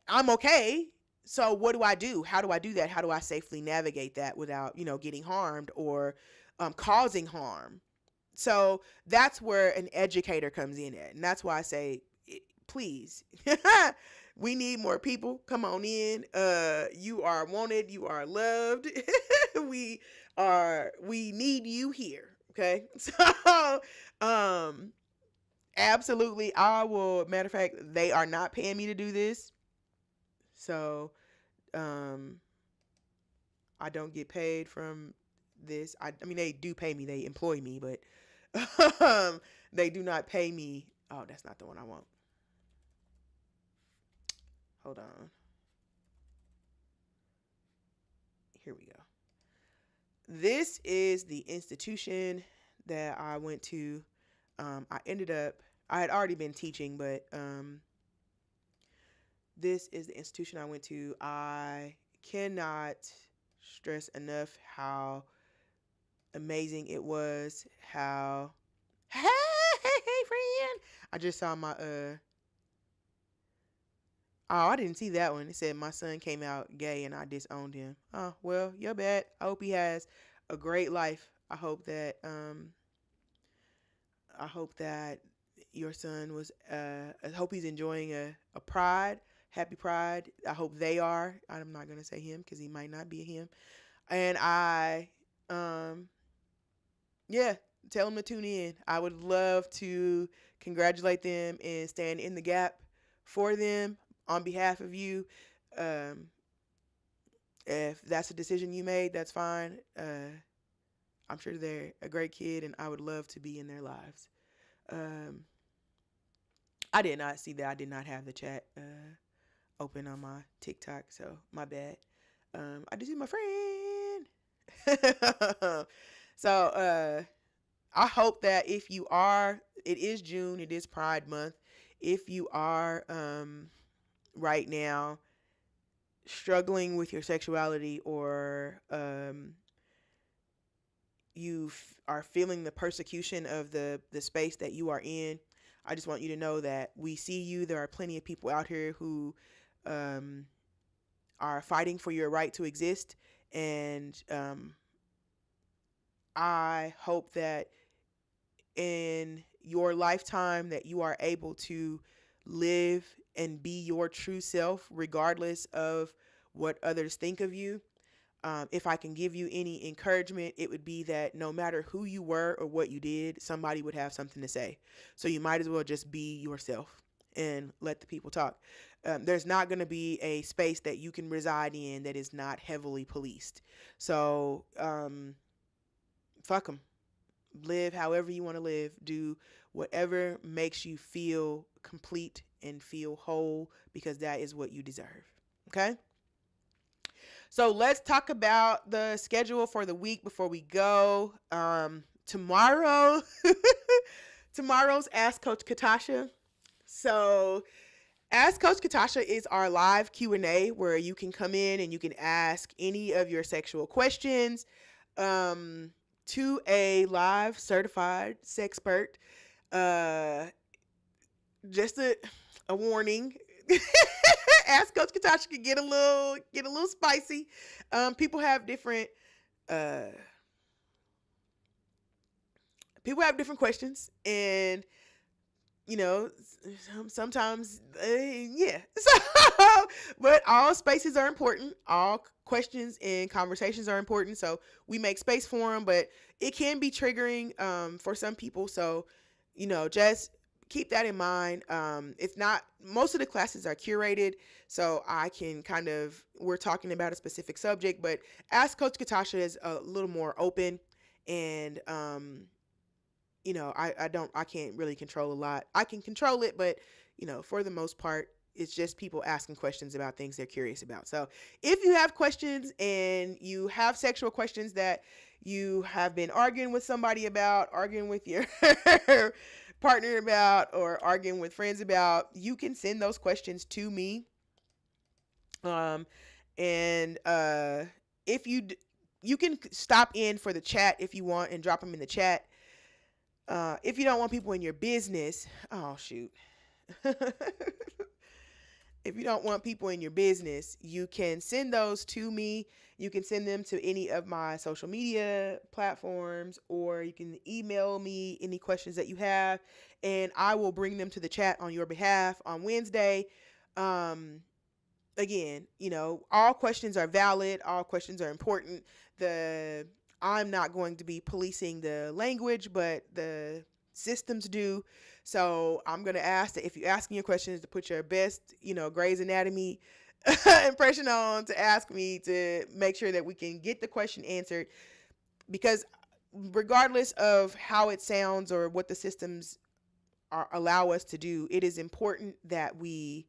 Speaker 1: I'm okay. So what do I do? How do I do that? How do I safely navigate that without, getting harmed or causing harm? So that's where an educator comes in at. And that's why I say, please, we need more people. Come on in. You are wanted. You are loved. we need you here. Okay. So, absolutely. I will. Matter of fact, they are not paying me to do this. So, I don't get paid from this. I mean, they do pay me. They employ me, but they do not pay me. Oh, that's not the one I want. Hold on. Here we go. This is the institution that I went to. I had already been teaching, but this is the institution I went to. I cannot stress enough how amazing it was. How hey friend, I just saw my oh, I didn't see that one. It said my son came out gay and I disowned him. Oh, well, you're bad. I hope he has a great life. I hope that your son was I hope he's enjoying a pride, happy pride. I hope they are. I'm not going to say him cuz he might not be a him. And I yeah, tell them to tune in. I would love to congratulate them and stand in the gap for them on behalf of you. If that's a decision you made, that's fine. I'm sure they're a great kid, and I would love to be in their lives. Um, I did not see that. I did not have the chat open on my TikTok, so my bad. I did see my friend. So I hope that if you are, it is June, it is Pride Month. If you are right now struggling with your sexuality, or are feeling the persecution of the space that you are in, I just want you to know that we see you. There are plenty of people out here who um, are fighting for your right to exist, and I hope that in your lifetime that you are able to live and be your true self regardless of what others think of you. If I can give you any encouragement, it would be that no matter who you were or what you did, somebody would have something to say. So you might as well just be yourself and let the people talk. There's not going to be a space that you can reside in that is not heavily policed. So fuck them. Live however you want to live. Do whatever makes you feel complete and feel whole, because that is what you deserve. Okay? So let's talk about the schedule for the week before we go. Tomorrow, tomorrow's Ask Coach Katasha. So Ask Coach Katasha is our live Q&A where you can come in and you can ask any of your sexual questions to a live certified sexpert. Just a warning. Ask Coach Katasha can get a little spicy. People have different questions, and sometimes yeah. So, but all spaces are important. All questions and conversations are important. So we make space for them, but it can be triggering for some people. So just keep that in mind. It's not, most of the classes are curated, so I can we're talking about a specific subject, but Ask Coach Katasha is a little more open, and I can't really control a lot. I can control it, but for the most part, it's just people asking questions about things they're curious about. So if you have questions and you have sexual questions that you have been arguing with somebody about, arguing with your partner about, or arguing with friends about, you can send those questions to me. And if you can stop in for the chat if you want and drop them in the chat. If you don't want people in your business, oh shoot. If you don't want people in your business, you can send those to me. You can send them to any of my social media platforms, or you can email me any questions that you have, and I will bring them to the chat on your behalf on Wednesday. Again, all questions are valid. All questions are important. I'm not going to be policing the language, but the systems do. So I'm going to ask that if you're asking your questions, to put your best, Grey's Anatomy impression on, to ask me, to make sure that we can get the question answered. Because regardless of how it sounds or what the systems allow us to do, it is important that we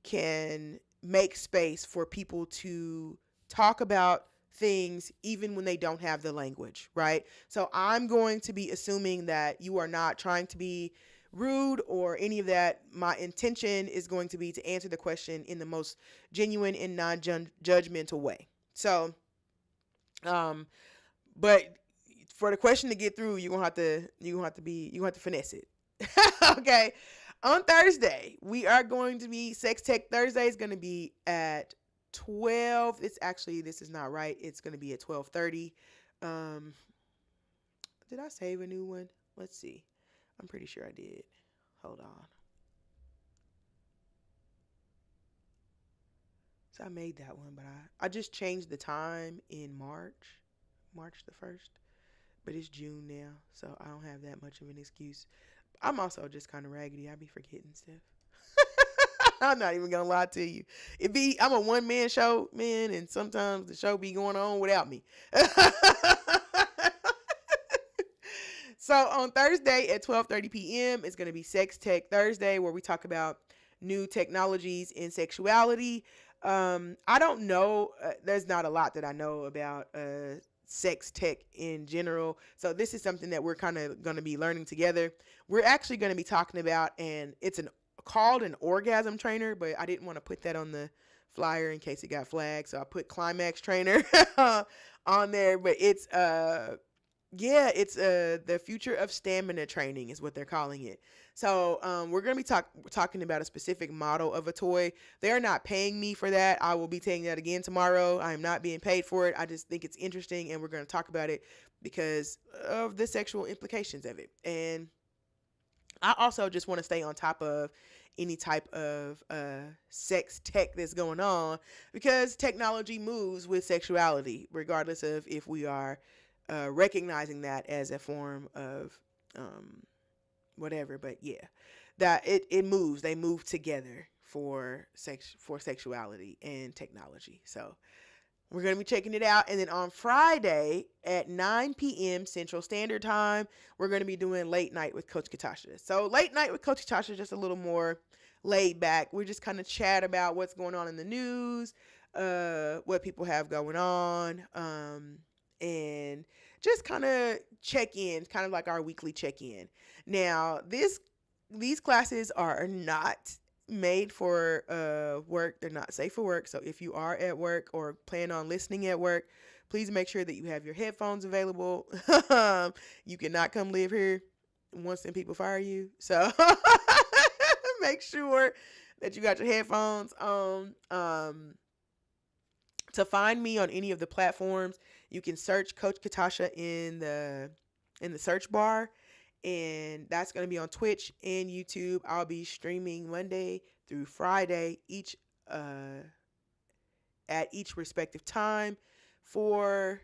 Speaker 1: can make space for people to talk about things even when they don't have the language, right? So I'm going to be assuming that you are not trying to be rude or any of that. My intention is going to be to answer the question in the most genuine and non-judgmental way. So, but for the question to get through, you're gonna have to finesse it. Okay. On Thursday, we are going to be, Sex Tech Thursday is going to be at 12. This is not right. It's going to be at 12:30. Did I save a new one? Let's see. I'm pretty sure I did. Hold on. So I made that one, but I just changed the time in March the 1st, but it's June now, so I don't have that much of an excuse. I'm also just kind of raggedy. I be forgetting stuff. I'm not even gonna lie to you. I'm a one man show, man, and sometimes the show be going on without me. So on Thursday at 12:30 p.m. it's gonna be Sex Tech Thursday, where we talk about new technologies in sexuality. I don't know. There's not a lot that I know about sex tech in general. So this is something that we're kind of going to be learning together. We're actually going to be talking about, and it's called an orgasm trainer, but I didn't want to put that on the flyer in case it got flagged. So I put climax trainer on there, but it's it's the future of stamina training is what they're calling it. So we're gonna be talking about a specific model of a toy. They're not paying me for that. I will be taking that again tomorrow. I am not being paid for it. I just think it's interesting, and we're gonna talk about it because of the sexual implications of it. And I also just want to stay on top of any type of sex tech that's going on, because technology moves with sexuality, regardless of if we are recognizing that as a form of whatever. But yeah, that it moves. They move together for sexuality and technology. So we're going to be checking it out. And then on Friday at 9 p.m. Central Standard Time, we're going to be doing Late Night with Coach Katasha. So Late Night with Coach Katasha is just a little more laid back. We're just kind of chat about what's going on in the news, what people have going on, and just kind of check in, kind of like our weekly check-in. Now, these classes are not made for work. They're not safe for work. So if you are at work or plan on listening at work, please make sure that you have your headphones available. You cannot come live here once then people fire you. So make sure that you got your headphones on. To find me on any of the platforms, you can search Coach Katasha in the search bar, and that's going to be on Twitch and YouTube. I'll be streaming Monday through Friday, each at each respective time for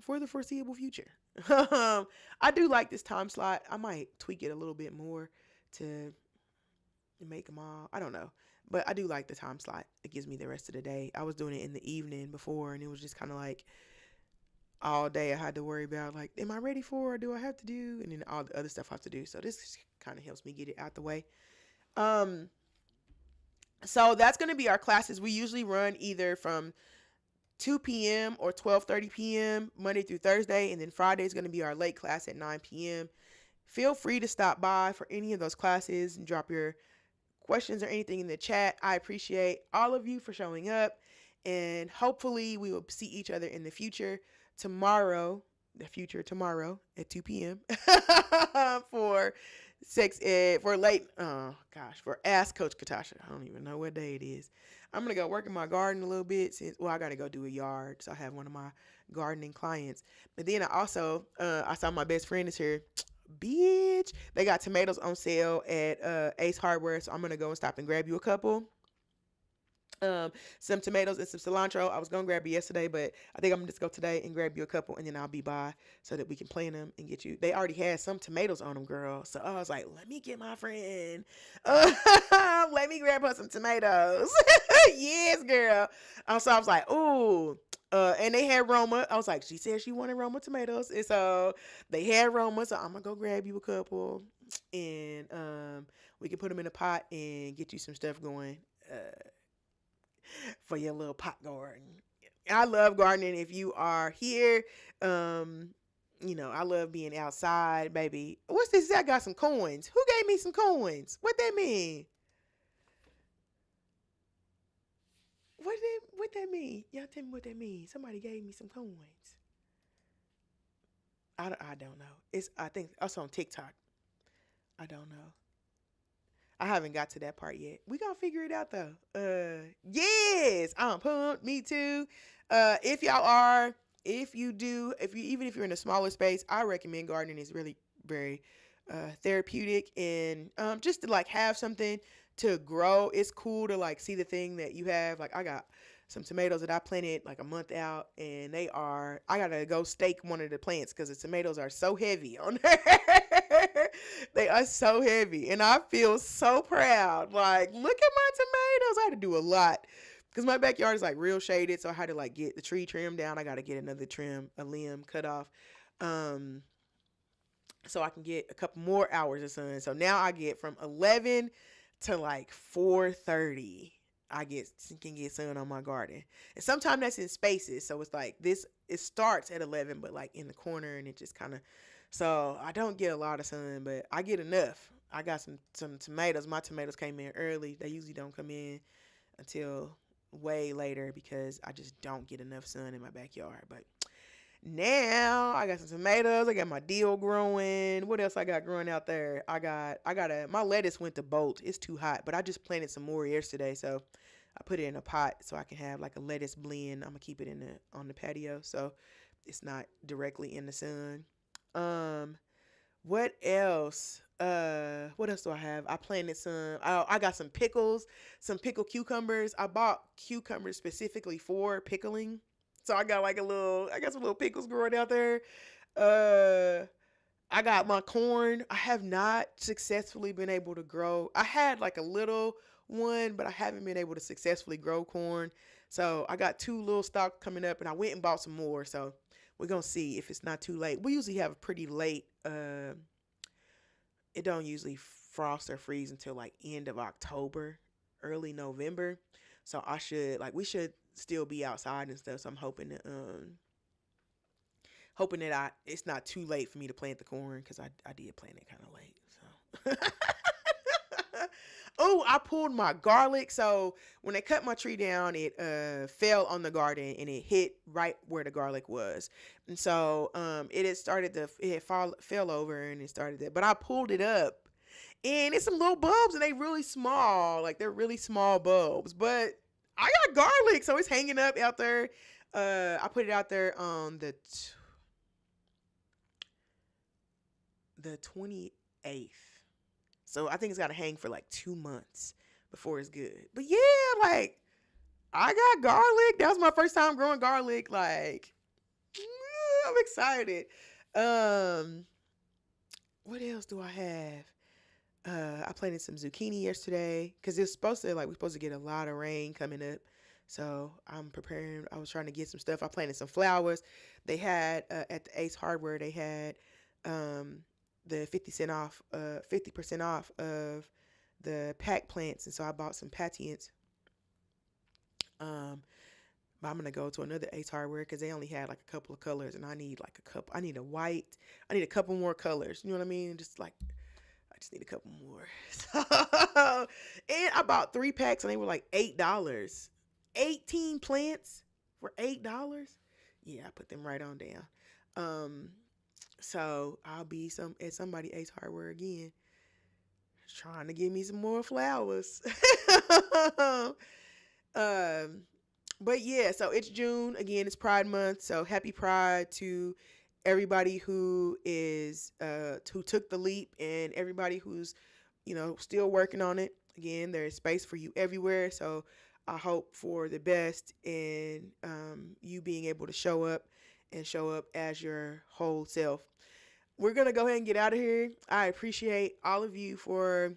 Speaker 1: the foreseeable future. I do like this time slot. I might tweak it a little bit more to make them all. I don't know. But I do like the time slot. It gives me the rest of the day. I was doing it in the evening before, and it was just kind of like all day I had to worry about, like, am I ready for, or do I have to do? And then all the other stuff I have to do. So this kind of helps me get it out the way. So that's going to be our classes. We usually run either from 2 p.m. or 12:30 p.m. Monday through Thursday, and then Friday is going to be our late class at 9 p.m. Feel free to stop by for any of those classes and drop your questions or anything in the chat. I appreciate all of you for showing up, and hopefully we will see each other in the future tomorrow at 2 p.m. for sex ed, for Ask Coach Katasha. I don't even know what day it is. I'm gonna go work in my garden a little bit I gotta go do a yard, so I have one of my gardening clients. But then I saw my best friend is here. Bitch, they got tomatoes on sale at Ace Hardware, so I'm gonna go and stop and grab you a couple. Some tomatoes and some cilantro. I was gonna grab you yesterday, but I think I'm gonna just go today and grab you a couple, and then I'll be by so that we can plant them and get you. They already had some tomatoes on them, girl. So I was like, let me get my friend. Let me grab her some tomatoes. Yes, girl. So I was like, ooh. And they had Roma. I was like, she said she wanted Roma tomatoes, and so they had Roma. So I'm gonna go grab you a couple, and we can put them in a pot and get you some stuff going. For your little pot garden. I love gardening. If you are here, I love being outside, baby. What's this? I got some coins. Who gave me some coins? What that mean? What that mean? Y'all tell me what that means. Somebody gave me some coins. I don't know. I think it's on TikTok. I don't know. I haven't got to that part yet. We gonna figure it out though. Yes, I'm pumped. Me too. If you're in a smaller space, I recommend gardening. Is really very therapeutic, and just to like have something to grow. It's cool to like see the thing that you have. Like I got some tomatoes that I planted like a month out, and I gotta go stake one of the plants because the tomatoes are so heavy on there. They are so heavy, and I feel so proud. Like, look at my tomatoes. I had to do a lot because my backyard is like real shaded, so I had to like get the tree trimmed down. I got to get another trim, a limb cut off, um, so I can get a couple more hours of sun. So now I get from 11 to like 4:30. I can get sun on my garden, and sometimes that's in spaces. So it's like this. It starts at 11, but like in the corner, and it just kind of. So I don't get a lot of sun, but I get enough. I got some tomatoes. My tomatoes came in early. They usually don't come in until way later because I just don't get enough sun in my backyard. But now I got some tomatoes. I got my dill growing. What else I got growing out there? My lettuce went to bolt. It's too hot, but I just planted some more yesterday, so I put it in a pot so I can have like a lettuce blend. I'm gonna keep it on the patio so it's not directly in the sun. Um, what else? What else do I have? I planted I got some pickles, some pickled cucumbers. I bought cucumbers specifically for pickling. So I got some little pickles growing out there. Uh, I got my corn. I have not successfully been able to grow. I had like a little one, but I haven't been able to successfully grow corn. So I got two little stalks coming up, and I went and bought some more. So we're gonna see if it's not too late. We usually have a pretty late. It don't usually frost or freeze until like end of October, early November. So we should still be outside and stuff. So I'm hoping that it's not too late for me to plant the corn because I did plant it kind of late. So oh, I pulled my garlic. So when they cut my tree down, it fell on the garden and it hit right where the garlic was. And so fell over and it started that. But I pulled it up and it's some little bulbs and they really small. Like they're really small bulbs. But I got garlic, so it's hanging up out there. I put it out there on the 28th. So I think it's got to hang for like 2 months before it's good. But yeah, like I got garlic. That was my first time growing garlic. Like I'm excited. What else do I have? I planted some zucchini yesterday because we're supposed to get a lot of rain coming up. So I'm preparing. I was trying to get some stuff. I planted some flowers. They had at the Ace Hardware. They had the 50% off of the pack plants, and so I bought some patients. But I'm gonna go to another Ace Hardware because they only had like a couple of colors, and I need like a couple. I need a white. I need a couple more colors. You know what I mean? I just need a couple more. So, and I bought 3 packs and they were like $8. 18 plants for $8. Yeah, I put them right on down. So I'll be at somebody Ace Hardware again, trying to give me some more flowers. But yeah, so it's June again. It's Pride Month, so happy Pride to everybody who took the leap and everybody who's still working on it. Again, there is space for you everywhere, so I hope for the best in you being able to show up as your whole self. We're gonna go ahead and get out of here. I appreciate all of you for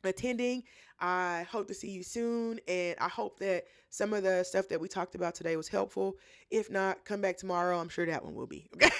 Speaker 1: attending. I hope to see you soon, and I hope that some of the stuff that we talked about today was helpful. If not, come back tomorrow. I'm sure that one will be. Okay.